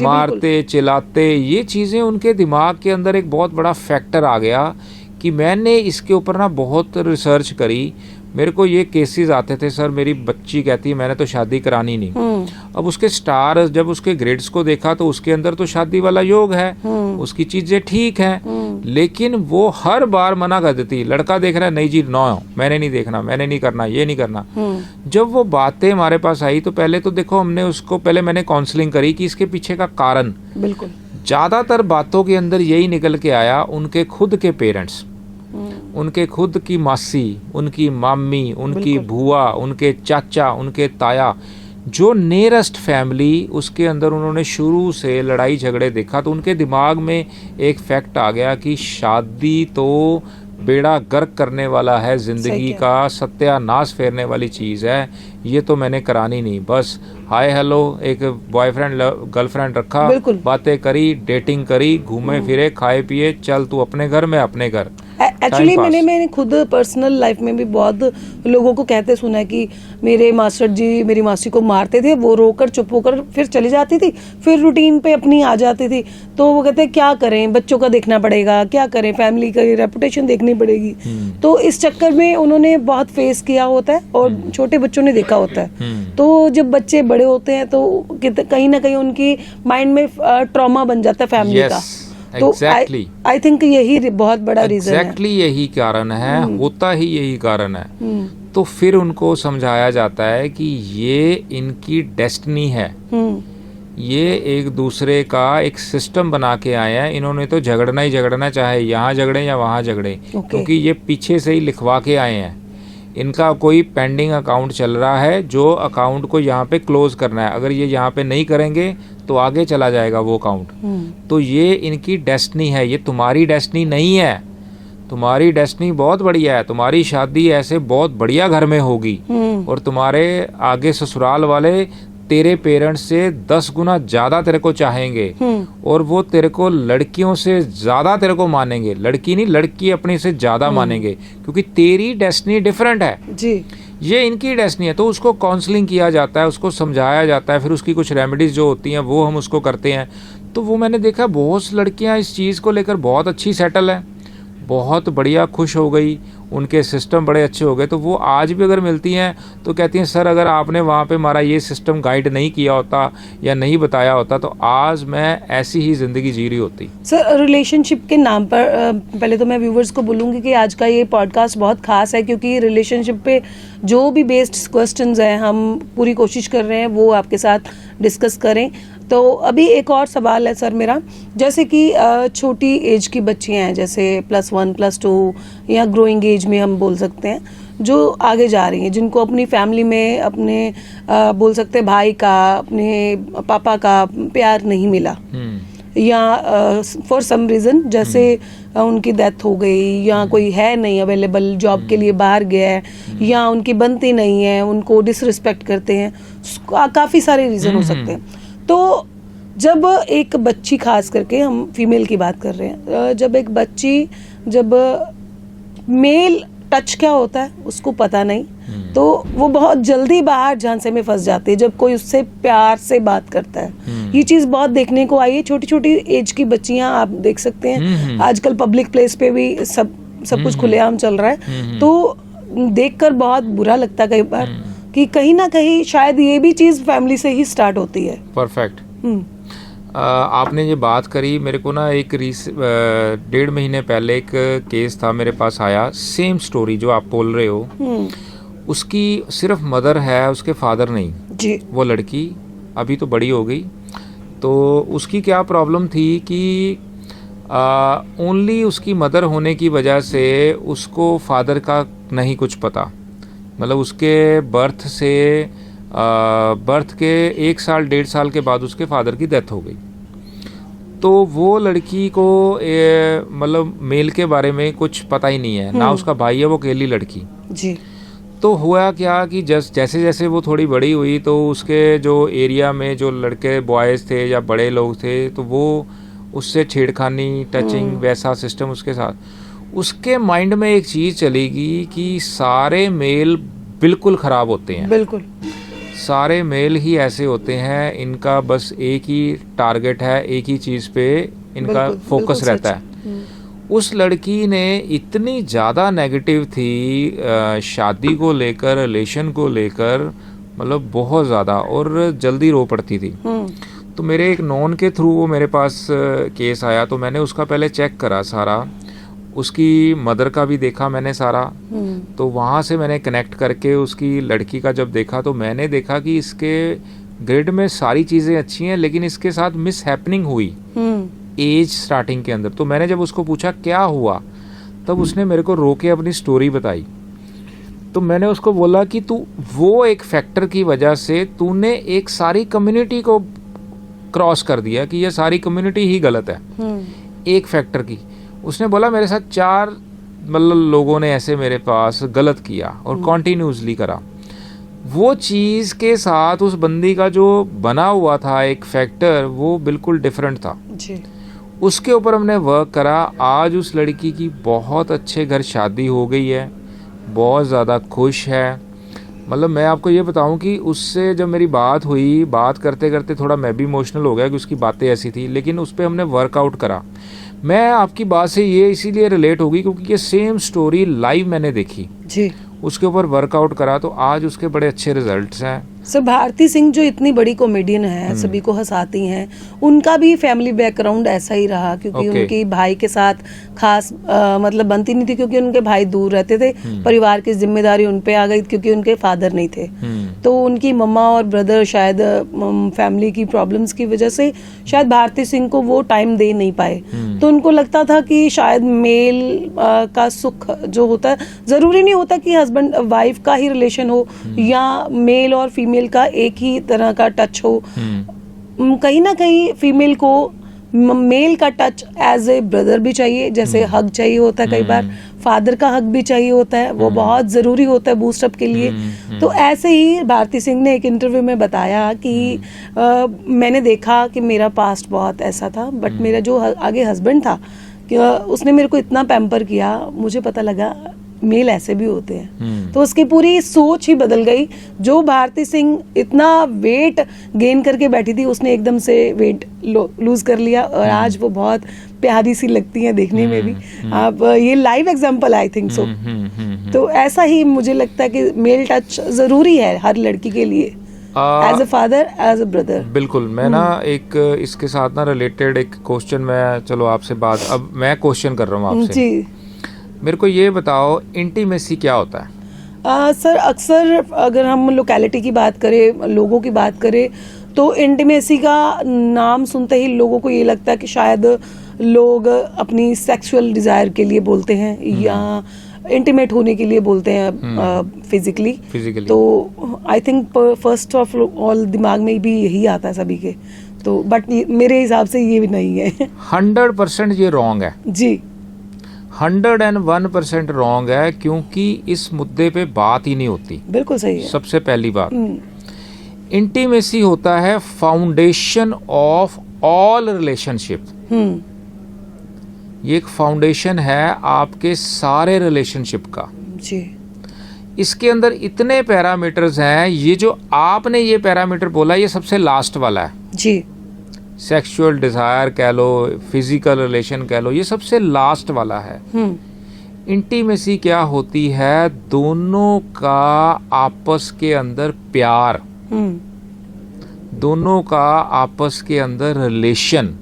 मारते चिल्लाते, ये चीजें उनके दिमाग के अंदर एक बहुत बड़ा फैक्टर आ गया। कि मैंने इसके ऊपर ना बहुत रिसर्च करी, मेरे को ये केसेस आते थे, सर मेरी बच्ची कहती है मैंने तो शादी करानी नहीं। अब उसके स्टार, जब उसके ग्रेड्स को देखा तो उसके अंदर तो शादी वाला योग है, उसकी चीजें ठीक हैं, लेकिन वो हर बार मना कर देती। लड़का देख रहा है, नहीं जी नो, मैंने नहीं देखना, मैंने नहीं करना, ये नहीं करना। जब वो बातें हमारे पास आई तो पहले तो देखो हमने उसको, पहले मैंने काउंसलिंग करी कि इसके पीछे का कारण। बिल्कुल, ज्यादातर बातों के अंदर यही निकल के आया, उनके खुद के पेरेंट्स, उनके खुद की मासी, उनकी मामी, उनकी बुआ, उनके चाचा, उनके ताया, जो नियरेस्ट फैमिली, उसके अंदर उन्होंने शुरू से लड़ाई झगड़े देखा। तो उनके दिमाग में एक फैक्ट आ गया कि शादी तो बेड़ा गर्क करने वाला है, जिंदगी का सत्यानाश फेरने वाली चीज है, ये तो मैंने करानी नहीं। बस हाय हेलो, एक बॉयफ्रेंड गर्लफ्रेंड रखा, बातें करी, डेटिंग करी, घूमे फिरे, खाए पिए, चल तू अपने घर में अपने घर। एक्चुअली मैंने खुद पर्सनल लाइफ में भी बहुत लोगों को कहते सुना है कि मेरे मास्टर जी मेरी मासी को मारते थे, वो रोकर चुप होकर फिर चली जाती थी, फिर रूटीन पे अपनी आ जाती थी। तो वो कहते हैं क्या करें, बच्चों का देखना पड़ेगा, क्या करें, फैमिली का रेपुटेशन देखनी पड़ेगी। तो इस चक्कर में उन्होंने बहुत फेस किया होता है और छोटे बच्चों ने देखा होता है। तो जब बच्चे बड़े होते हैं तो कहीं ना कहीं उनकी माइंड में ट्रॉमा बन जाता है फैमिली का। तो आई थिंक यही बहुत बड़ा रीजन है। एग्जैक्टली यही कारण है, होता ही यही कारण है। तो फिर उनको समझाया जाता है कि ये इनकी डेस्टिनी है, ये एक दूसरे का एक सिस्टम बना के आए हैं, इन्होंने तो झगड़ना ही झगड़ना, चाहे यहाँ झगड़े या वहाँ झगड़े, क्योंकि ये पीछे से ही लिखवा के आए हैं। इनका कोई पेंडिंग अकाउंट चल रहा है, जो अकाउंट को यहाँ पे क्लोज करना है, अगर ये यहाँ पे नहीं करेंगे तो आगे चला जाएगा वो अकाउंट। तो ये इनकी डेस्टिनी है, ये तुम्हारी डेस्टिनी नहीं है। तुम्हारी डेस्टिनी बहुत बढ़िया है, तुम्हारी शादी ऐसे बहुत बढ़िया घर में होगी और तुम्हारे आगे ससुराल वाले तेरे पेरेंट्स से 10 गुना ज्यादा तेरे को चाहेंगे और वो तेरे को लड़कियों से ज्यादा तेरे को मानेंगे, लड़की नहीं लड़की अपने से ज्यादा मानेंगे, क्योंकि तेरी डेस्टिनी डिफरेंट है जी, ये इनकी डेस्टिनी है। तो उसको काउंसलिंग किया जाता है, उसको समझाया जाता है, फिर उसकी कुछ रेमेडीज जो होती हैं वो हम उसको करते हैं। तो वो मैंने देखा बहुत सी लड़कियां इस चीज़ को लेकर बहुत अच्छी सेटल है, बहुत बढ़िया खुश हो गई, उनके सिस्टम बड़े अच्छे हो गए। तो वो आज भी अगर मिलती हैं तो कहती हैं सर अगर आपने वहाँ पे हमारा ये सिस्टम गाइड नहीं किया होता या नहीं बताया होता तो आज मैं ऐसी ही ज़िंदगी जी रही होती। सर रिलेशनशिप के नाम पर पहले तो मैं व्यूवर्स को बोलूँगी कि आज का ये पॉडकास्ट बहुत खास है, क्योंकि रिलेशनशिप पे जो भी बेस्ड क्वेश्चंस हैं हम पूरी कोशिश कर रहे हैं वो आपके साथ डिस्कस करें। तो अभी एक और सवाल है सर मेरा, जैसे कि छोटी एज की बच्चियां हैं, जैसे +1 +2 या ग्रोइंग एज में हम बोल सकते हैं, जो आगे जा रही हैं, जिनको अपनी फैमिली में अपने बोल सकते हैं भाई का, अपने पापा का प्यार नहीं मिला या फॉर सम रीज़न जैसे उनकी डेथ हो गई या कोई है नहीं अवेलेबल, जॉब के लिए बाहर गया है या उनकी बनती नहीं है, उनको डिसरिस्पेक्ट करते हैं, काफ़ी सारे रीज़न हो सकते हैं। तो जब एक बच्ची, खास करके हम फीमेल की बात कर रहे हैं, जब एक बच्ची जब मेल टच क्या होता है उसको पता नहीं, तो वो बहुत जल्दी बाहर झांसे में फंस जाती है जब कोई उससे प्यार से बात करता है। ये चीज बहुत देखने को आई है, छोटी छोटी एज की बच्चियां आप देख सकते हैं आजकल पब्लिक प्लेस पे भी सब कुछ खुलेआम चल रहा है। तो देखकर बहुत बुरा लगता है कई बार कि कहीं ना कहीं शायद ये भी चीज फैमिली से ही स्टार्ट होती है। परफेक्ट। आपने ये बात करी, मेरे को ना एक 1.5 महीने पहले एक केस था मेरे पास आया, सेम स्टोरी जो आप बोल रहे हो। उसकी सिर्फ मदर है, उसके फादर नहीं जी। वो लड़की अभी तो बड़ी हो गई। तो उसकी क्या प्रॉब्लम थी कि ओनली उसकी मदर होने की वजह से उसको फादर का नहीं कुछ पता, मतलब उसके बर्थ के 1 साल 1.5 साल के बाद उसके फादर की डेथ हो गई। तो वो लड़की को मतलब मेल के बारे में कुछ पता ही नहीं है, ना उसका भाई है, वो अकेली लड़की जी। तो हुआ क्या कि जैसे जैसे वो थोड़ी बड़ी हुई तो उसके जो एरिया में जो लड़के बॉयज़ थे या बड़े लोग थे तो वो उससे छेड़खानी, टचिंग, वैसा सिस्टम उसके साथ, उसके माइंड में एक चीज़ चलेगी कि सारे मेल बिल्कुल ख़राब होते हैं, बिल्कुल सारे मेल ही ऐसे होते हैं, इनका बस एक ही टारगेट है, एक ही चीज़ पे इनका फोकस रहता है। उस लड़की ने इतनी ज़्यादा नेगेटिव थी शादी को लेकर, रिलेशन को लेकर, मतलब बहुत ज़्यादा, और जल्दी रो पड़ती थी। तो मेरे एक नॉन के थ्रू वो मेरे पास केस आया, तो मैंने उसका पहले चेक करा सारा, उसकी मदर का भी देखा मैंने सारा। तो वहाँ से मैंने कनेक्ट करके उसकी लड़की का जब देखा तो मैंने देखा कि इसके ग्रिड में सारी चीज़ें अच्छी हैं लेकिन इसके साथ मिस हैपनिंग हुई एज स्टार्टिंग के अंदर। तो मैंने जब उसको पूछा क्या हुआ, तब उसने मेरे को रो के अपनी स्टोरी बताई। तो मैंने उसको बोला कि तू वो एक फैक्टर की वजह से तूने एक सारी कम्युनिटी को क्रॉस कर दिया कि ये सारी कम्युनिटी ही गलत है, एक फैक्टर की। उसने बोला मेरे साथ 4 मतलब लोगों ने ऐसे मेरे पास गलत किया और कॉन्टिन्यूसली करा। वो चीज़ के साथ उस बंदी का जो बना हुआ था एक फैक्टर वो बिल्कुल डिफरेंट था जी। उसके ऊपर हमने वर्क करा। आज उस लड़की की बहुत अच्छे घर शादी हो गई है, बहुत ज़्यादा खुश है। मतलब मैं आपको ये बताऊं कि उससे जब मेरी बात हुई, बात करते करते थोड़ा मैं भी इमोशनल हो गया कि उसकी बातें ऐसी थी, लेकिन उस पर हमने वर्कआउट करा। मैं आपकी बात से ये इसीलिए रिलेट होगी क्योंकि ये सेम स्टोरी लाइव मैंने देखी जी, उसके ऊपर वर्कआउट करा, तो आज उसके बड़े अच्छे रिजल्ट्स हैं। सर भारती सिंह जो इतनी बड़ी कॉमेडियन है, सभी को हंसाती हैं, उनका भी फैमिली बैकग्राउंड ऐसा ही रहा क्योंकि उनकी भाई के साथ खास मतलब बनती नहीं थी क्योंकि उनके भाई दूर रहते थे। परिवार की जिम्मेदारी उन पे आ गई क्योंकि उनके फादर नहीं थे। तो उनकी मम्मा और ब्रदर शायद फैमिली की प्रॉब्लम्स की वजह से शायद भारती सिंह को वो टाइम दे नहीं पाए। तो उनको लगता था कि शायद मेल का सुख जो होता है, जरूरी नहीं होता कि हस्बैंड वाइफ का ही रिलेशन हो या मेल और फीमेल का एक ही तरह का टच हो। कहीं ना कहीं फीमेल को मेल का टच एज ए ब्रदर भी चाहिए, जैसे हग चाहिए होता है कई बार, फादर का हग भी चाहिए होता है, वो बहुत ज़रूरी होता है बूस्टअप के लिए। तो ऐसे ही भारती सिंह ने एक इंटरव्यू में बताया कि मैंने देखा कि मेरा पास्ट बहुत ऐसा था, बट मेरा जो आगे हस्बैंड था कि उसने मेरे को इतना पैम्पर किया, मुझे पता लगा मेल ऐसे भी होते हैं। तो उसकी पूरी सोच ही बदल गई। जो भारती सिंह इतना वेट गेन करके बैठी थी, उसने एकदम से वेट लूज कर लिया और आज वो बहुत प्यारी सी लगती हैं देखने में भी। आप ये live example I think so. तो ऐसा ही मुझे लगता है कि मेल टच जरूरी है हर लड़की के लिए, as a father, as a brother. बिल्कुल। मैं ना एक इसके साथ ना रिलेटेड एक क्वेश्चन मैं, चलो आपसे बात, अब मैं क्वेश्चन कर रहा हूँ आपसे जी। मेरे को ये बताओ इंटीमेसी क्या होता है? सर अक्सर अगर हम लोकेलिटी की बात करें, लोगों की बात करें, तो इंटीमेसी का नाम सुनते ही लोगों को ये लगता है कि शायद लोग अपनी सेक्सुअल डिजायर के लिए बोलते हैं या इंटीमेट होने के लिए बोलते हैं फिजिकली। तो I think first of all दिमाग में भी यही आता है सभी के। तो बट मेरे हिसाब से ये भी नहीं है। 100% ये रॉन्ग है जी। 101% रॉन्ग है, क्योंकि इस मुद्दे पे बात ही नहीं होती। बिल्कुल सही है। सबसे पहली बात, इंटीमेसी होता है फाउंडेशन ऑफ ऑल रिलेशनशिप। ये एक फाउंडेशन है आपके सारे रिलेशनशिप का। जी। इसके अंदर इतने पैरामीटर्स हैं, ये जो आपने ये पैरामीटर बोला ये सबसे लास्ट वाला है जी। सेक्सुअल डिजायर कह लो, फिजिकल रिलेशन कह लो, ये सबसे लास्ट वाला है। इंटीमेसी क्या होती है? दोनों का आपस के अंदर प्यार, दोनों का आपस के अंदर रिलेशन।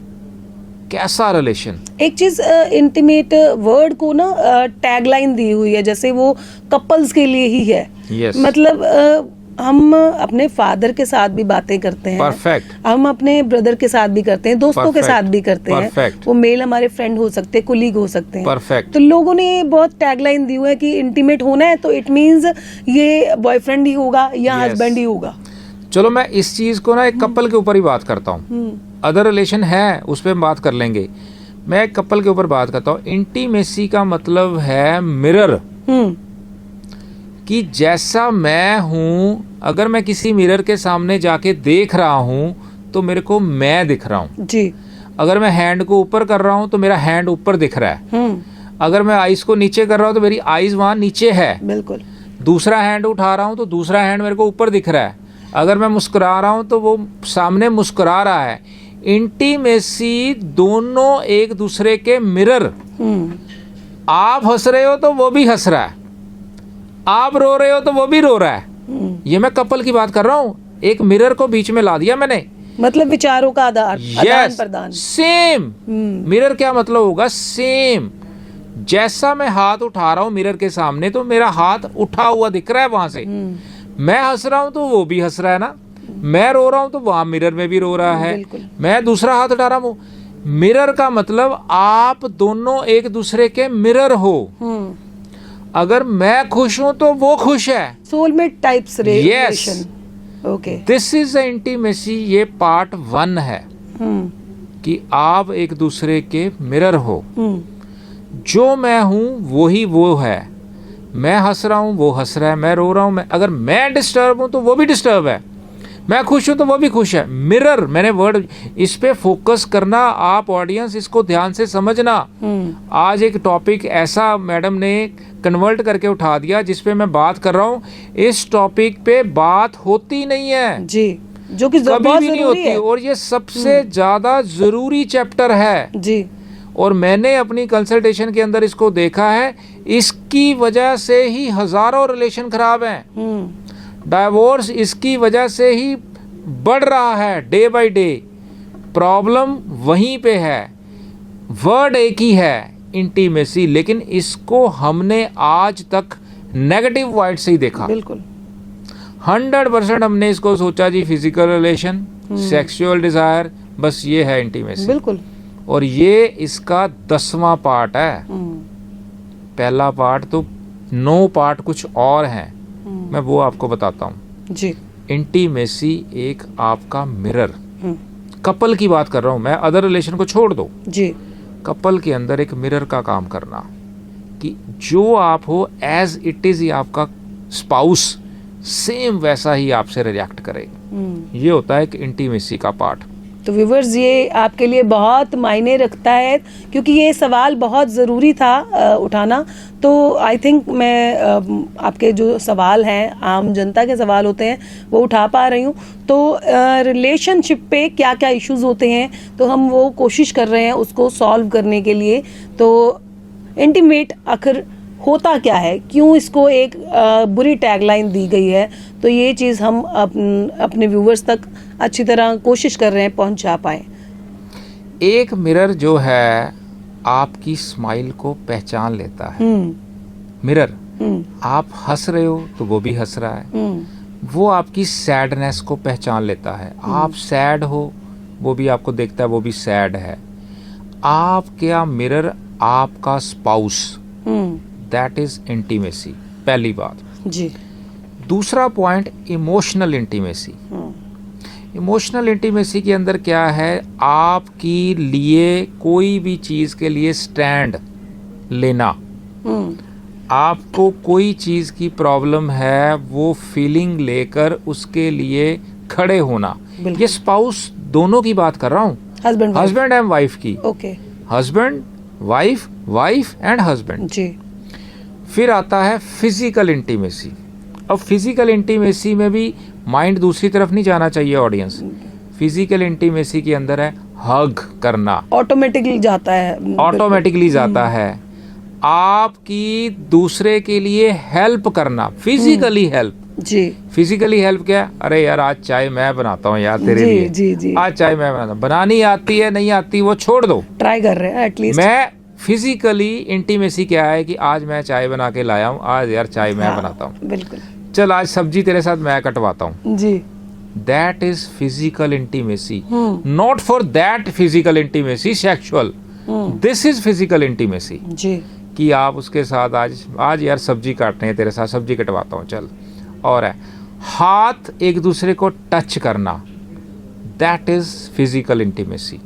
कैसा रिलेशन? एक चीज इंटीमेट वर्ड को ना टैगलाइन दी हुई है, जैसे वो कपल्स के लिए ही है। Yes. मतलब हम अपने फादर के साथ भी बातें करते हैं, परफेक्ट। हम अपने ब्रदर के साथ भी करते हैं, दोस्तों के साथ भी करते हैं। Perfect. वो मेल हमारे फ्रेंड हो सकते हैं, कुलीग हो सकते हैं। परफेक्ट। तो लोगों ने बहुत टैगलाइन दी हुई है कि इंटीमेट होना है तो इट मींस ये बॉयफ्रेंड ही होगा या हस्बैंड ही होगा। चलो मैं इस चीज को ना एक कपल के ऊपर ही बात करता हूँ, अदर रिलेशन है उस पर हम बात कर लेंगे। मैं एक कपल के ऊपर बात करता हूँ। इंटीमेसी का मतलब है मिरर, कि जैसा मैं हूं, अगर मैं किसी मिरर के सामने जाके देख रहा हूं तो मेरे को मैं दिख रहा हूं जी। अगर मैं हैंड को ऊपर कर रहा हूं तो मेरा हैंड ऊपर दिख रहा है। अगर मैं आईज को नीचे कर रहा हूं तो मेरी आईज वहां नीचे है। बिल्कुल। दूसरा हैंड उठा रहा हूं तो दूसरा हैंड मेरे को ऊपर दिख रहा है। अगर मैं मुस्कुरा रहा हूं तो वो सामने मुस्कुरा रहा है। इंटीमेसी दोनों एक दूसरे के मिरर। आप हंस रहे हो तो वो भी हंस रहा है, आप रो रहे हो तो वो भी रो रहा है। ये मैं कपल की बात कर रहा हूँ, एक मिरर को बीच में ला दिया मैंने। मतलब विचारों का आदान प्रदान। सेम मिरर क्या मतलब होगा? सेम। जैसा मैं हाथ उठा रहा हूँ मिरर के सामने तो मेरा हाथ उठा हुआ दिख रहा है वहां से। मैं हंस रहा हूँ तो वो भी हंस रहा है ना। मैं रो रहा हूँ तो वहां मिरर में भी रो रहा है। मैं दूसरा हाथ उठा रहा हूँ। मिरर का मतलब आप दोनों एक दूसरे के मिरर हो। अगर मैं खुश हूं तो वो खुश है। Soulmate types relation. Okay. This is the intimacy. ये पार्ट 1 है कि आप एक दूसरे के मिरर हो। जो मैं हूं वही वो है। मैं हंस रहा हूं वो हंस रहा है, मैं रो रहा हूं अगर मैं डिस्टर्ब हूं तो वो भी डिस्टर्ब है, मैं खुश हूं तो वो भी खुश है। मिरर, मैंने वर्ड इस पे फोकस करना, आप ऑडियंस इसको ध्यान से समझना। आज एक टॉपिक ऐसा मैडम ने कन्वर्ट करके उठा दिया जिस पे मैं बात कर रहा हूं, इस टॉपिक पे बात होती नहीं है जी, जो कि कभी भी नहीं होती। और ये सबसे ज्यादा जरूरी चैप्टर है जी। और मैंने अपनी कंसल्टेशन के अंदर इसको देखा है। इसकी वजह से ही हजारों रिलेशन खराब हैं। डाइवोर्स इसकी वजह से ही बढ़ रहा है डे बाय डे। प्रॉब्लम वहीं पे है, वर्ड एक ही है इंटीमेसी, लेकिन इसको हमने आज तक नेगेटिव वाइड से ही देखा। बिल्कुल 100% हमने इसको सोचा जी फिजिकल रिलेशन, सेक्सुअल डिजायर, बस ये है इंटीमेसी। बिल्कुल। और ये इसका 10वां पार्ट है। पहला पार्ट तो 9 पार्ट कुछ और हैं, मैं वो आपको बताता हूँ जी। इंटीमेसी एक आपका मिरर, कपल की बात कर रहा हूँ मैं, अदर रिलेशन को छोड़ दो, जी कपल के अंदर एक मिरर का काम करना कि जो आप हो एज इट इज ही आपका स्पाउस सेम वैसा ही आपसे रिएक्ट करे। ये होता है एक इंटीमेसी का पार्ट। तो व्यूवर्स, ये आपके लिए बहुत मायने रखता है, क्योंकि ये सवाल बहुत ज़रूरी था उठाना। तो आई थिंक मैं आपके जो सवाल हैं, आम जनता के सवाल होते हैं, वो उठा पा रही हूँ। तो रिलेशनशिप पे क्या क्या इश्यूज होते हैं, तो हम वो कोशिश कर रहे हैं उसको सॉल्व करने के लिए। तो इंटीमेट आखिर होता क्या है, क्यों इसको एक बुरी टैगलाइन दी गई है, तो ये चीज़ हम अपने व्यूवर्स तक अच्छी तरह कोशिश कर रहे हैं पहुंचा पाए। एक मिरर जो है आपकी स्माइल को पहचान लेता है। मिरर, आप हंस रहे हो तो वो भी हंस रहा है। वो आपकी सैडनेस को पहचान लेता है। आप सैड हो, वो भी आपको देखता है वो भी सैड है। आप क्या मिरर आपका स्पाउस, दैट इज इंटीमेसी, पहली बात जी। दूसरा point, emotional intimacy. Emotional intimacy के अंदर क्या है, आपकी लिए कोई भी चीज के लिए स्टैंड लेना। आपको कोई चीज की प्रॉब्लम है, वो फीलिंग लेकर उसके लिए खड़े होना। ये स्पाउस दोनों की बात कर रहा हूँ, हस्बैंड एंड वाइफ की। Okay, husband wife, wife and husband जी। फिर आता है फिजिकल इंटीमेसी। अब फिजिकल इंटीमेसी में भी माइंड दूसरी तरफ नहीं जाना चाहिए ऑडियंस। फिजिकल इंटीमेसी के अंदर है हग करना, ऑटोमेटिकली जाता है, ऑटोमेटिकली जाता है। आपकी दूसरे के लिए हेल्प करना, फिजिकली हेल्प। जी। फिजिकली हेल्प क्या, अरे यार आज चाय मैं बनाता हूँ यार तेरे जी, लिए, जी, जी। आज चाय मैं बनाता हूँ। बनानी आती है नहीं आती वो छोड़ दो, ट्राई कर रहे हैं एटलीस्ट। मैं फिजिकली इंटीमेसी क्या है कि आज मैं चाय बना के लाया हूँ, आज यार चाय मैं बनाता हूँ, बिल्कुल। चल आज सब्जी तेरे साथ मैं कटवाता हूँ। जी। That is physical intimacy. Not for that physical intimacy sexual, this is physical intimacy. जी। कि आप उसके साथ आज यार सब्जी काटने है, तेरे साथ सब्जी कटवाता हूँ चल। और है हाथ एक दूसरे को टच करना, दैट इज फिजिकल इंटीमेसी।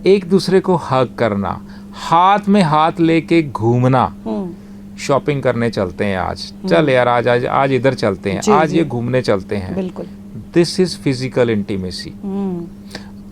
एक दूसरे को हग करना, हाथ में हाथ लेके घूमना। शॉपिंग करने चलते हैं आज, चल यार आज इधर चलते हैं, आज ये घूमने चलते हैं, बिल्कुल। This is physical intimacy.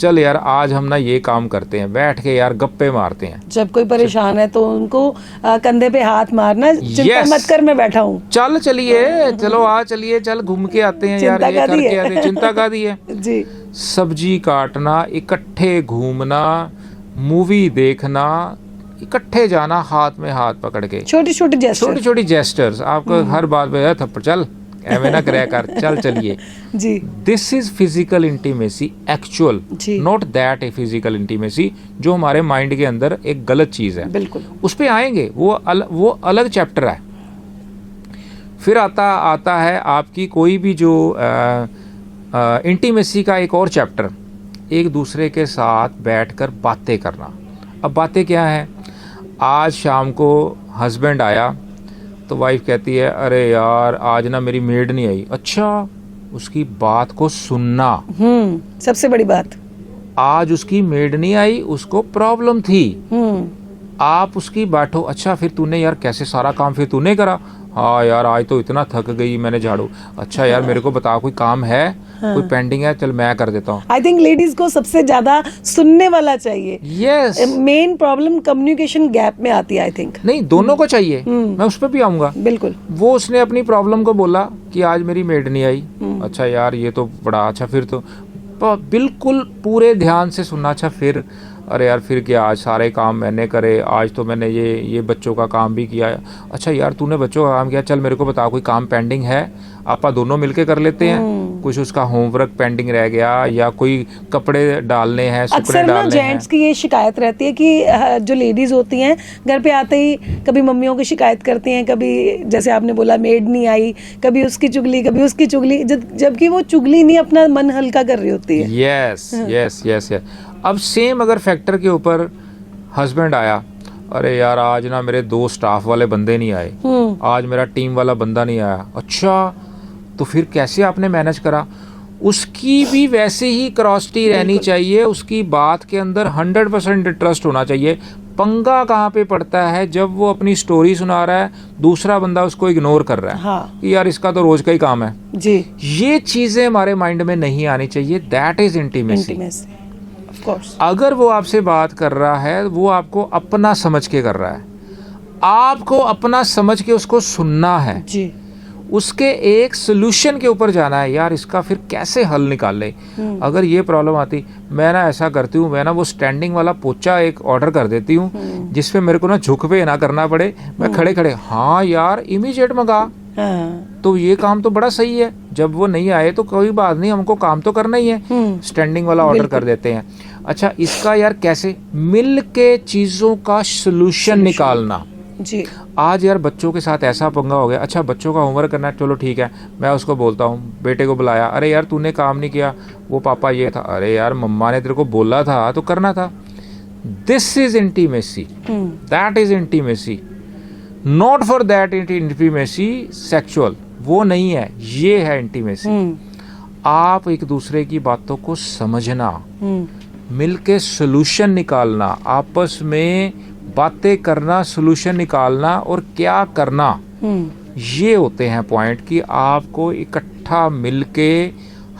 चल यार आज हम ना ये काम करते हैं, बैठ के यार गप्पे मारते हैं। जब कोई परेशान है तो उनको कंधे पे हाथ मारना, चिंता मत कर मैं बैठा हूँ, चल चलिए, चलो चलिए चल घूम के आते हैं यार, ये करके आते हैं, चिंता का दी है जी। सब्जी काटना, इकट्ठे घूमना, मूवी देखना, इकट्ठे जाना, हाथ में हाथ पकड़ के, छोटी छोटी जेस्टर्स। आपको हर बात पे थप्पड़, चल एवे ना करे कर, चल चलिए जी। This is physical intimacy actual, not that a physical intimacy जो हमारे माइंड के अंदर एक गलत चीज है। बिल्कुल, उस पे आएंगे, वो अलग चैप्टर है। फिर आता है आपकी कोई भी जो इंटीमेसी का एक और चैप्टर, एक दूसरे के साथ बैठकर बातें करना। अब बातें क्या है, आज शाम को हस्बैंड आया तो वाइफ कहती है अरे यार आज ना मेरी मेड नहीं आई। अच्छा, उसकी बात को सुनना, सबसे बड़ी बात। आज उसकी मेड नहीं आई, उसको प्रॉब्लम थी, आप उसकी बैठो, अच्छा फिर तूने यार कैसे सारा काम फिर तूने करा, हाँ यार आज तो इतना थक गई मैंने झाड़ू, अच्छा यार मेरे को बता कोई काम है, कोई पेंडिंग है, चल मैं कर देता हूँ। आई थिंक लेडीज को सबसे ज्यादा सुनने वाला चाहिए। Yes, main problem communication gap में आती है आई थिंक। नहीं, दोनों को चाहिए, मैं उस पर भी आऊंगा। बिल्कुल। वो उसने अपनी प्रॉब्लम को बोला कि आज मेरी मेड नहीं आई, अच्छा यार ये तो बड़ा अच्छा, फिर तो बिल्कुल पूरे ध्यान से सुनना। अच्छा फिर, अरे यार फिर क्या, आज सारे काम मैंने करे, आज तो मैंने ये बच्चों का काम भी किया। अच्छा यार तूने बच्चों का काम किया, चल मेरे को बता कोई काम पेंडिंग है, आपा दोनों मिलके कर लेते हैं। कुछ उसका होमवर्क पेंडिंग रह गया या कोई कपड़े डालने हैं, सुकने डालने हैं। जेंट्स की ये शिकायत रहती है कि जो लेडीज होती हैं घर पे आते ही कभी मम्मियों की शिकायत करती हैं, कभी जैसे आपने बोला मेड नहीं आई, कभी उसकी चुगली कभी उसकी चुगली, जबकि वो चुगली नहीं अपना मन हल्का कर रही होती है। Yes yes yes. अब सेम अगर फैक्टर के ऊपर हस्बैंड आया, अरे यार आज ना मेरे 2 स्टाफ वाले बंदे नहीं आए, आज मेरा टीम वाला बंदा नहीं आया। अच्छा तो फिर कैसे आपने मैनेज करा? उसकी भी वैसे ही क्रॉसिटी रहनी चाहिए, उसकी बात के अंदर 100% इंटरेस्ट होना चाहिए। पंगा कहाँ पे पड़ता है, जब वो अपनी स्टोरी सुना रहा है, दूसरा बंदा उसको इग्नोर कर रहा है। हाँ। कि यार इसका तो रोज का ही काम है जी। ये चीजें हमारे माइंड में नहीं आनी चाहिए। That is intimacy. Of course. अगर वो आपसे बात कर रहा है, वो आपको अपना समझ के कर रहा है, आपको अपना समझ के उसको सुनना है जी। उसके एक सोल्यूशन के ऊपर जाना है। यार इसका फिर कैसे हल निकाल ले। अगर ये प्रॉब्लम आती, मैं ना ऐसा करती हूँ, मैं ना वो स्टैंडिंग वाला पोचा एक ऑर्डर कर देती हूँ जिसपे मेरे को ना झुक पे ना करना पड़े, मैं खड़े खड़े, हाँ यार इमीडिएट मंगा। हाँ। तो ये काम तो बड़ा सही है। जब वो नहीं आए तो कोई बात नहीं, हमको काम तो करना ही है, स्टैंडिंग वाला ऑर्डर कर देते हैं। अच्छा इसका यार कैसे मिल के चीजों का सोल्यूशन निकालना। जी। आज यार बच्चों के साथ ऐसा पंगा हो गया। अच्छा बच्चों का होमवर्क करना है, चलो ठीक है, मैं उसको बोलता हूँ, बेटे को बुलाया, अरे यार तूने काम नहीं किया, वो पापा ये था, अरे यार मम्मा ने तेरे को बोला था तो करना था। This is intimacy, that is intimacy. Not for that intimacy sexual, वो नहीं है, ये है इंटीमेसी। आप एक दूसरे की बातों को समझना, मिलके सोल्यूशन निकालना, आपस में बातें करना, सोल्यूशन निकालना और क्या करना, ये होते हैं पॉइंट कि आपको इकट्ठा मिलके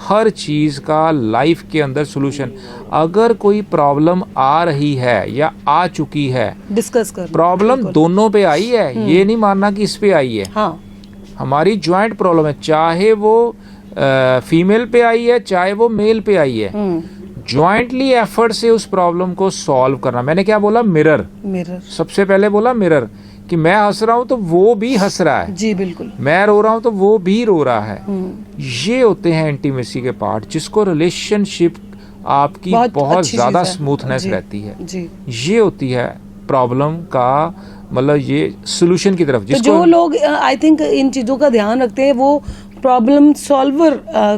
हर चीज का लाइफ के अंदर सोल्यूशन। अगर कोई प्रॉब्लम आ रही है या आ चुकी है, डिस्कस कर। प्रॉब्लम दोनों पे आई है, ये नहीं मानना कि इस पे आई है। हाँ। हमारी ज्वाइंट प्रॉब्लम है, चाहे वो फीमेल पे आई है चाहे वो मेल पे आई है। ज्वाइंटली एफर्ट से उस प्रॉब्लम को सॉल्व करना। मैंने क्या बोला, मिरर। सबसे पहले बोला मिरर, कि मैं हंस रहा हूं तो वो भी हंस रहा है। जी बिल्कुल। मैं रो रहा हूं तो वो भी रो रहा है। ये होते हैं इंटीमेसी के पार्ट, जिसको रिलेशनशिप आपकी बहुत ज्यादा स्मूथनेस रहती है। जी। ये होती है प्रॉब्लम का मतलब ये सोल्यूशन की तरफ। तो जो लोग आई थिंक इन चीजों का ध्यान रखते हैं, वो प्रॉब्लम सॉल्वर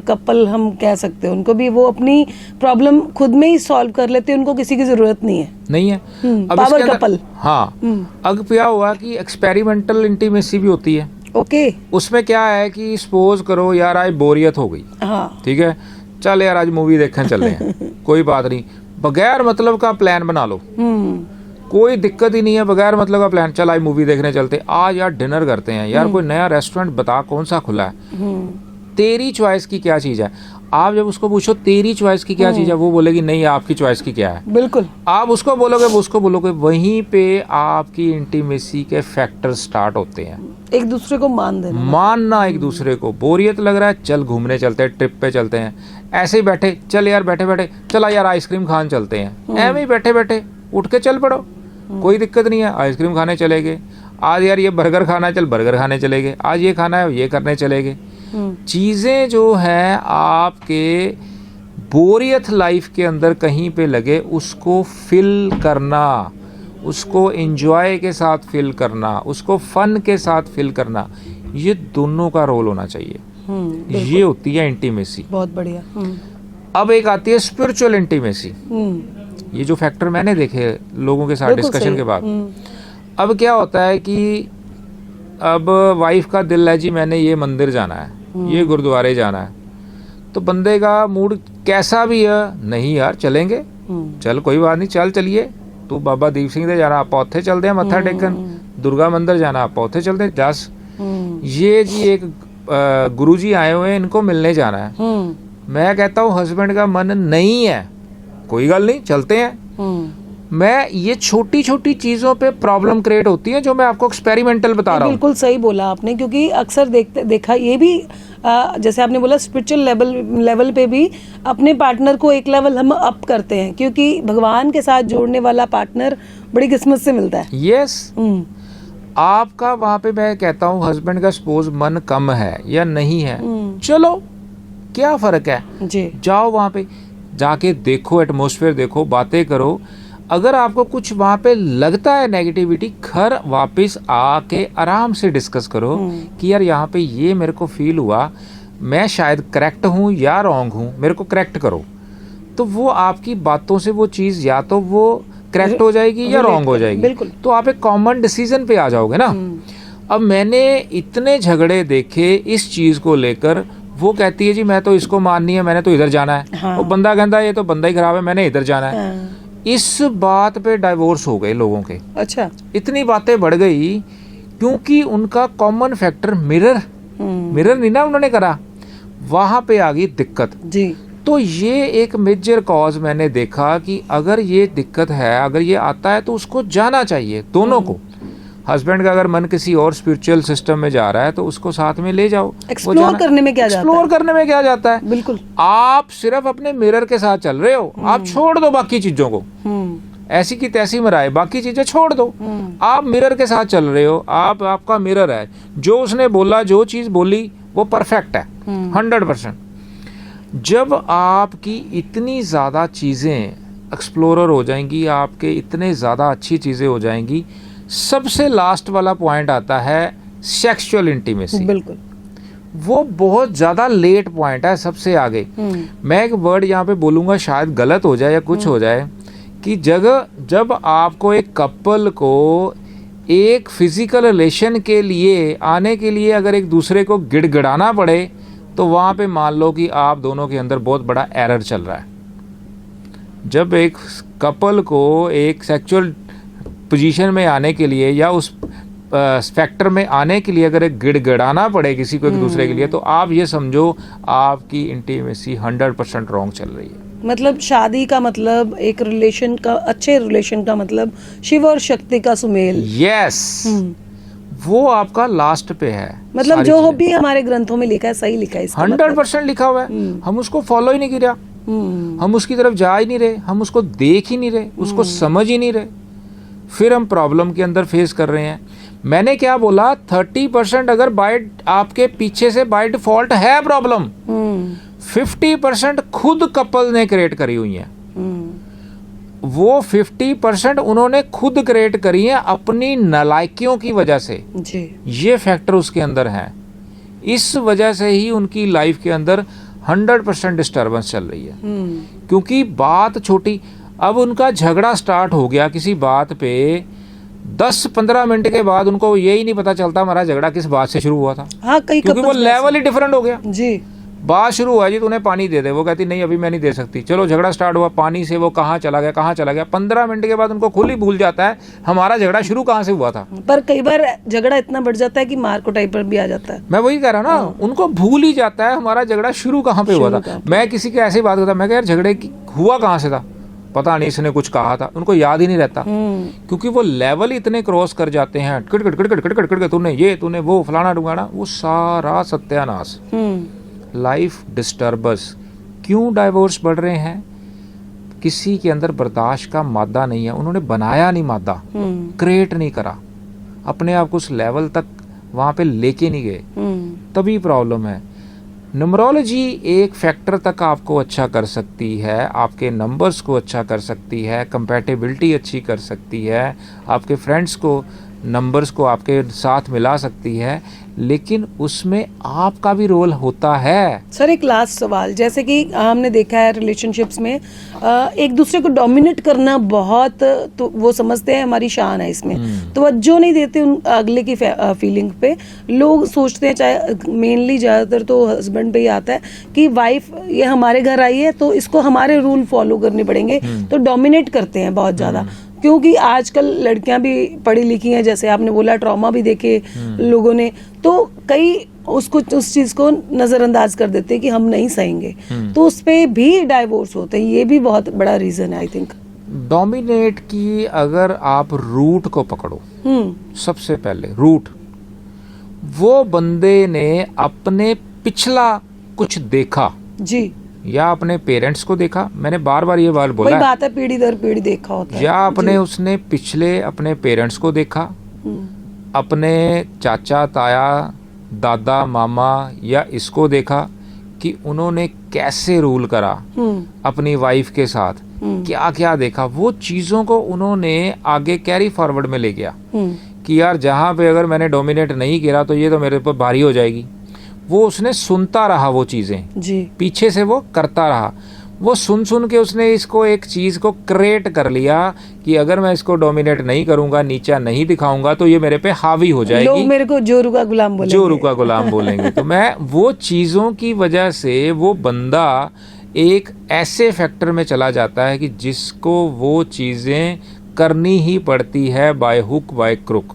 कपल हम कह सकते हैं उनको भी। वो अपनी प्रॉब्लम खुद में ही सॉल्व कर लेते हैं, उनको किसी की जरूरत नहीं है। अब पावर कपल। हाँ। अब क्या हुआ कि एक्सपेरिमेंटल इंटीमेसी भी होती है। ओके। उसमें क्या है कि सपोज करो यार आज बोरियत हो गई, हाँ। ठीक है, चल यार आज मूवी देखने चले हैं कोई बात नहीं, बगैर मतलब का प्लान बना लो, कोई दिक्कत ही नहीं है, बगैर मतलब का प्लान, चल आज मूवी देखने चलते, आज यार डिनर करते हैं, यार कोई नया रेस्टोरेंट बता कौन सा खुला है, तेरी चॉइस की क्या चीज है। आप जब उसको पूछो तेरी चॉइस की क्या चीज है, वो बोलेगी नहीं आपकी चॉइस की क्या है। बिल्कुल। आप उसको बोलोगे वो उसको बोलोगे, वहीं पे आपकी इंटीमेसी के फैक्टर स्टार्ट होते हैं। एक दूसरे को मानना एक दूसरे को। बोरियत लग रहा है, चल घूमने चलते हैं, ट्रिप पे चलते हैं। ऐसे ही बैठे, चल यार बैठे बैठे चला यार आइसक्रीम खाने चलते हैं। ऐਵੇਂ ही बैठे बैठे उठ के चल पड़ो, कोई दिक्कत नहीं है, आइसक्रीम खाने चले गए। आज यार ये बर्गर खाना है, चल बर्गर खाने चले गए। आज ये खाना है, ये करने चले गए। चीजें जो हैं आपके बोरियत लाइफ के अंदर कहीं पे लगे, उसको फिल करना, उसको एंजॉय के साथ फिल करना, उसको फन के साथ फिल करना, ये दोनों का रोल होना चाहिए। ये होती है इंटीमेसी। बहुत बढ़िया। अब एक आती है स्पिरिचुअल इंटीमेसी। ये जो फैक्टर मैंने देखे लोगों के साथ डिस्कशन के बाद। अब क्या होता है कि अब वाइफ का दिल है जी मैंने ये मंदिर जाना है, ये गुरुद्वारे जाना है, तो बंदे का मूड कैसा भी है, नहीं यार चलेंगे, चल कोई बात नहीं, चल चलिए, तू बाबा दीप सिंह दे जाना आप उत्थे चलते हैं मत्था टेकन, दुर्गा मंदिर जाना आप उत्थे चलते हैं जस, ये जी एक गुरु जी आए हुए हैं इनको मिलने जाना है। मैं कहता हूँ हस्बैंड का मन नहीं है, कोई गल नहीं चलते हैं। मैं ये छोटी छोटी चीजों पे प्रॉब्लम क्रिएट होती है, जो मैं आपको एक्सपेरिमेंटल बता रहा हूँ। बिल्कुल सही बोला आपने, क्योंकि अक्सर देखा ये भी जैसे आपने बोला स्पिरिचुअल लेवल पे भी अपने पार्टनर को एक लेवल हम अप करते हैं, क्योंकि भगवान के साथ जोड़ने वाला पार्टनर बड़ी किस्मत से मिलता है। यस। आपका वहां पे मैं कहता हूँ हस्बैंड का सपोज मन कम है या नहीं है, चलो क्या फर्क है जी, जाओ वहां पे जाके देखो, एटमॉस्फेयर देखो, बातें करो। अगर आपको कुछ वहां पे लगता है नेगेटिविटी, घर वापस आके आराम से डिस्कस करो कि यार यहाँ पे ये मेरे को फील हुआ, मैं शायद करेक्ट हूँ या रॉन्ग हूँ, मेरे को करेक्ट करो। तो वो आपकी बातों से वो चीज या तो वो करेक्ट हो जाएगी या रॉन्ग हो जाएगी, तो आप एक कॉमन डिसीजन पे आ जाओगे ना। अब मैंने इतने झगड़े देखे इस चीज को लेकर, वो कहती है जी मैं तो इसको माननी है, मैंने तो इधर जाना है। हाँ। वो बंदा कहता है ये तो बंदा ही खराब है, मैंने इधर जाना है। हाँ। इस बात पे डाइवोर्स हो गए लोगों के। अच्छा। इतनी बातें बढ़ गई क्योंकि उनका कॉमन फैक्टर मिरर नहीं ना उन्होंने करा, वहां पे आ गई दिक्कत जी। तो ये एक मेजर कॉज मैंने देखा कि अगर ये दिक्कत है, अगर ये आता है तो उसको जाना चाहिए दोनों को। हस्बैंड का अगर मन किसी और स्पिरिचुअल सिस्टम में जा रहा है तो उसको साथ में ले जाओ। एक्सप्लोर करने में क्या जाता है? एक्सप्लोर करने में क्या जाता है? बिल्कुल। आप सिर्फ अपने मिरर के साथ चल रहे हो, आप छोड़ दो बाकी चीजों को, ऐसी की तैसी मराए, बाकी चीजें छोड़ दो। आप मिरर के साथ चल रहे हो, आप आपका मिरर है, जो उसने बोला, जो चीज बोली वो परफेक्ट है 100%। जब आपकी इतनी ज्यादा चीजें एक्सप्लोरर हो जाएंगी, आपके इतने ज्यादा अच्छी चीजें हो जाएंगी, सबसे लास्ट वाला पॉइंट आता है सेक्सुअल इंटीमेसी। बिल्कुल। वो बहुत ज्यादा लेट पॉइंट है सबसे आगे। मैं एक वर्ड यहाँ पे बोलूंगा, शायद गलत हो जाए या कुछ हो जाए, कि जब आपको एक कपल को एक फिजिकल रिलेशन के लिए आने के लिए अगर एक दूसरे को गिड़गिड़ाना पड़े तो वहां पे मान लो कि आप दोनों के अंदर बहुत बड़ा एरर चल रहा है। जब एक कपल को एक सेक्सुअल पोजीशन में आने के लिए या उस फैक्टर में आने के लिए अगर एक गिड़गिड़ाना पड़े किसी को एक दूसरे के लिए, तो आप ये समझो आपकी इंटीमेसी 100% रॉन्ग चल रही है। मतलब शादी का मतलब एक रिलेशन का, अच्छे रिलेशन का मतलब शिव और शक्ति का सुमेल। यस, वो आपका लास्ट पे है। मतलब जो भी हमारे ग्रंथों में लिखा है सही लिखा है, 100% लिखा हुआ है। हम उसको फॉलो ही नहीं कर रहा, हम उसकी तरफ जा ही नहीं रहे, हम उसको देख ही नहीं रहे, उसको समझ ही नहीं रहे, फिर हम प्रॉब्लम के अंदर फेस कर रहे हैं। मैंने क्या बोला, 30% अगर बाय आपके पीछे से बाय डिफॉल्ट है प्रॉब्लम, 50% खुद कपल ने क्रिएट करी हुई है। वो 50% उन्होंने खुद क्रिएट करी है अपनी नालायकियों की वजह से जी। ये फैक्टर उसके अंदर है। इस वजह से ही उनकी लाइफ के अंदर 100% डिस्टर्बेंस चल रही है। क्योंकि बात छोटी, अब उनका झगड़ा स्टार्ट हो गया किसी बात पे, 10-15 मिनट के बाद उनको यही नहीं पता चलता हमारा झगड़ा किस बात से शुरू हुआ था। हाँ, कई क्योंकि वो लेवल ही डिफरेंट हो गया जी। बात शुरू हुआ जी तूने पानी दे दे, वो कहती नहीं अभी मैं नहीं दे सकती। चलो झगड़ा स्टार्ट हुआ, पानी से वो कहाँ चला गया। 15 मिनट के बाद उनको खुद ही भूल जाता है हमारा झगड़ा शुरू कहाँ से हुआ था। पर कई बार झगड़ा इतना बढ़ जाता है कि मार कुटाई पर भी आ जाता है। मैं वही कह रहा हूँ ना, उनको भूल ही जाता है हमारा झगड़ा शुरू कहाँ पे हुआ था। मैं किसी की ऐसी बात करता, मैं कह यार झगड़े हुआ कहाँ से था, पता नहीं इसने कुछ कहा था, उनको याद ही नहीं रहता। क्योंकि वो लेवल इतने क्रॉस कर जाते हैं, कट तूने ये तूने वो फलाना डुगाना, वो सारा सत्यानाश, लाइफ डिस्टर्बेंस। क्यों डाइवोर्स बढ़ रहे हैं? किसी के अंदर बर्दाश्त का मादा नहीं है, उन्होंने बनाया नहीं मादा, क्रिएट नहीं करा, अपने आप को उस लेवल तक वहां पे लेके नहीं गए, तभी प्रॉब्लम है। न्यूमरोलॉजी एक फैक्टर तक आपको अच्छा कर सकती है, आपके नंबर्स को अच्छा कर सकती है, कंपैटिबिलिटी अच्छी कर सकती है, आपके फ्रेंड्स को नंबर्स को आपके साथ मिला सकती है, लेकिन उसमें आपका भी रोल होता है। सर एक लास्ट सवाल, जैसे कि हमने देखा है रिलेशनशिप्स में एक दूसरे को डोमिनेट करना बहुत, तो वो समझते हैं हमारी शान है इसमें, तवज्जो नहीं देते उन अगले की फीलिंग पे। लोग सोचते हैं, चाहे मेनली ज़्यादातर तो हस्बैंड पे ही आता है कि वाइफ ये हमारे घर आई है तो इसको हमारे रूल फॉलो करने पड़ेंगे, तो डोमिनेट करते हैं बहुत ज़्यादा। क्योंकि आजकल लड़कियां भी पढ़ी लिखी हैं, जैसे आपने बोला ट्रॉमा भी देखे लोगों ने, तो कई उसको उस चीज को नजरअंदाज कर देते हैं कि हम नहीं सहेंगे, तो उस पे भी डाइवोर्स होते हैं। ये भी बहुत बड़ा रीजन है आई थिंक। डोमिनेट की अगर आप रूट को पकड़ो, सबसे पहले रूट, वो बंदे ने अपने पिछला कुछ देखा जी, या अपने पेरेंट्स को देखा, मैंने बार बार ये बात बोला, कोई बात है पीढ़ी दर पीढ़ी देखा होता है, या अपने उसने पिछले अपने पेरेंट्स को देखा, अपने चाचा ताया दादा मामा या इसको देखा कि उन्होंने कैसे रूल करा अपनी वाइफ के साथ, क्या क्या देखा, वो चीजों को उन्होंने आगे कैरी फॉरवर्ड में ले गया कि यार जहां पे अगर मैंने डोमिनेट नहीं किया तो ये तो मेरे ऊपर भारी हो जाएगी। वो उसने सुनता रहा, वो चीजें जी, पीछे से वो करता रहा, वो सुन के उसने इसको एक चीज को क्रिएट कर लिया कि अगर मैं इसको डोमिनेट नहीं करूंगा, नीचा नहीं दिखाऊंगा, तो ये मेरे पे हावी हो जाएगी, लोग मेरे को जोरू का गुलाम बोलेंगे, जोरू का गुलाम बोलेंगे। तो मैं वो चीजों की वजह से वो बंदा एक ऐसे फैक्टर में चला जाता है कि जिसको वो चीजें करनी ही पड़ती है बाय हुक बाय क्रुक,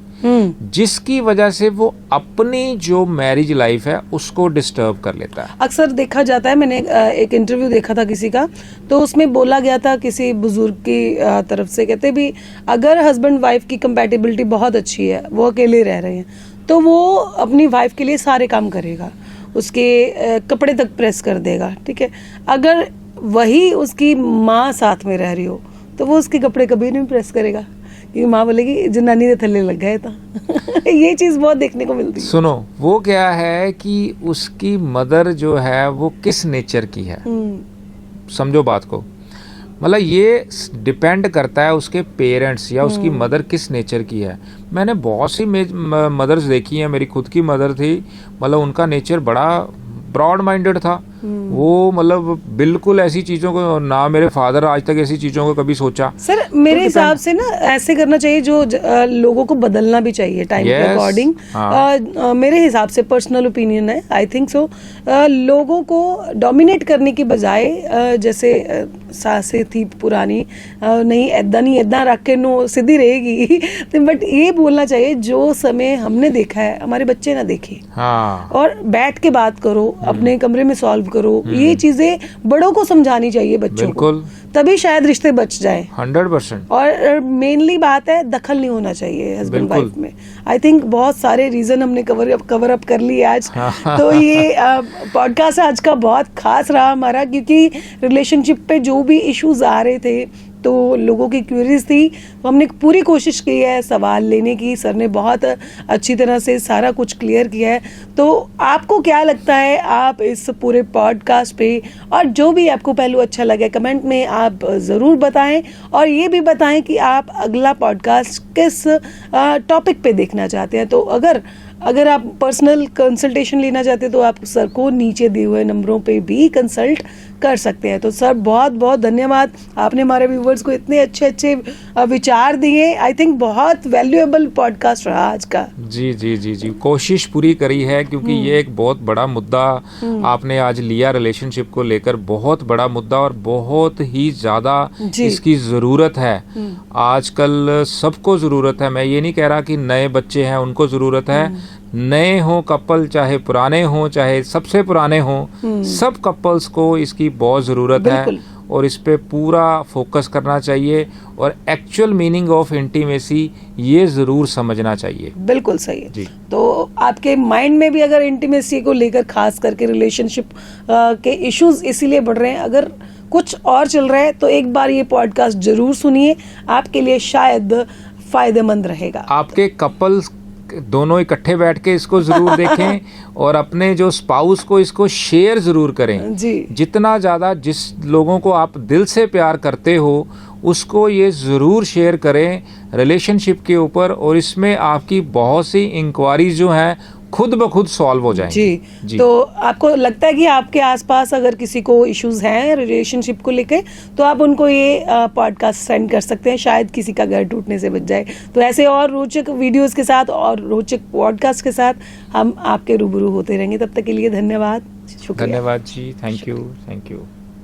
जिसकी वजह से वो अपनी जो मैरिज लाइफ है उसको डिस्टर्ब कर लेता है। अक्सर देखा जाता है, मैंने एक इंटरव्यू देखा था किसी का, तो उसमें बोला गया था किसी बुजुर्ग की तरफ से, कहते भी अगर हस्बैंड वाइफ की कंपैटिबिलिटी बहुत अच्छी है, वो अकेले रह रहे हैं, तो वो अपनी वाइफ के लिए सारे काम करेगा, उसके कपड़े तक प्रेस कर देगा, ठीक है। अगर वही उसकी माँ साथ में रह रही हो तो वो उसके कपड़े कभी नहीं प्रेस करेगा, क्योंकि माँ बोलेगी जनानी ने थल्ले लग गए था। ये चीज बहुत देखने को मिलती है। सुनो, वो क्या है कि उसकी मदर जो है वो किस नेचर की है, समझो बात को, मतलब ये डिपेंड करता है उसके पेरेंट्स या उसकी मदर किस नेचर की है। मैंने बहुत सी मदर्स देखी हैं, मेरी खुद की मदर थी, मतलब उनका नेचर बड़ा ब्रॉड माइंडेड था, वो मतलब बिल्कुल ऐसी चीजों को ना, मेरे फादर आज तक ऐसी चीजों को कभी सोचा। सर मेरे हिसाब से ना ऐसे करना चाहिए, जो लोगों को बदलना भी चाहिए टाइम के अकॉर्डिंग। मेरे हिसाब से पर्सनल ओपिनियन है, आई थिंक सो। लोगों को डोमिनेट करने की बजाय, जैसे सासे थी पुरानी, नहीं ऐदा नहीं ऐदा रख के नो सीधी रहेगी, तो बट ये बोलना चाहिए जो समय हमने देखा है हमारे बच्चे ना देखे। और बैठ के बात करो, अपने कमरे में सॉल्व करो, ये चीजें बड़ों को समझानी चाहिए बच्चों को, तभी शायद रिश्ते बच जाएं 100%। और मेनली बात है दखल नहीं होना चाहिए हस्बैंड वाइफ में। आई थिंक बहुत सारे रीजन हमने कवर अप कर लिए आज। तो ये पॉडकास्ट आज का बहुत खास रहा हमारा, क्योंकि रिलेशनशिप पे जो भी इश्यूज आ रहे थे तो लोगों की क्यूरीज थी, तो हमने पूरी कोशिश की है सवाल लेने की। सर ने बहुत अच्छी तरह से सारा कुछ क्लियर किया है। तो आपको क्या लगता है, आप इस पूरे पॉडकास्ट पे, और जो भी आपको पहलू अच्छा लगे कमेंट में आप ज़रूर बताएं, और ये भी बताएं कि आप अगला पॉडकास्ट किस टॉपिक पे देखना चाहते हैं। तो अगर आप पर्सनल कंसल्टेशन लेना चाहते हैं तो आप सर को नीचे दिए हुए नंबरों पे भी कंसल्ट कर सकते हैं। तो सर बहुत बहुत धन्यवाद, आपने हमारे व्यूवर्स को इतने अच्छे अच्छे विचार दिए। आई थिंक बहुत वैल्यूएबल पॉडकास्ट रहा आज का। जी जी जी जी, कोशिश पूरी करी है, क्योंकि ये एक बहुत बड़ा मुद्दा आपने आज लिया, रिलेशनशिप को लेकर बहुत बड़ा मुद्दा, और बहुत ही ज्यादा इसकी जरूरत है। आजकल सबको जरूरत है, मैं ये नहीं कह रहा कि नए बच्चे हैं उनको जरूरत है, नए हो कपल, चाहे पुराने हो चाहे सबसे पुराने हो, सब कपल्स को इसकी बहुत ज़रूरत है, और इस पे पूरा फोकस करना चाहिए, और एक्चुअल मीनिंग ऑफ इंटीमेसी ये ज़रूर समझना चाहिए। बिल्कुल सही है जी। तो आपके माइंड में भी अगर इंटीमेसी को लेकर, खास करके रिलेशनशिप के इश्यूज इसीलिए बढ़ रहे हैं, अगर कुछ और चल रहा है तो एक बार ये पॉडकास्ट जरूर सुनिए, आपके लिए शायद फायदेमंद रहेगा। आपके कपल्स दोनों इकट्ठे बैठ के इसको जरूर देखें, और अपने जो स्पाउस को इसको शेयर जरूर करें जी। जितना ज़्यादा जिस लोगों को आप दिल से प्यार करते हो उसको ये ज़रूर शेयर करें रिलेशनशिप के ऊपर, और इसमें आपकी बहुत सी इंक्वायरीज जो हैं खुद ब खुद सॉल्व हो जाएंगी। जी। तो आपको लगता है कि आपके आसपास अगर किसी को इश्यूज हैं रिलेशनशिप को लेकर, तो आप उनको ये पॉडकास्ट सेंड कर सकते हैं, शायद किसी का घर टूटने से बच जाए। तो ऐसे और रोचक वीडियोस के साथ और रोचक पॉडकास्ट के साथ हम आपके रूबरू होते रहेंगे। तब तक के लिए धन्यवाद, शुक्रिया। धन्यवाद जी, थैंक यू।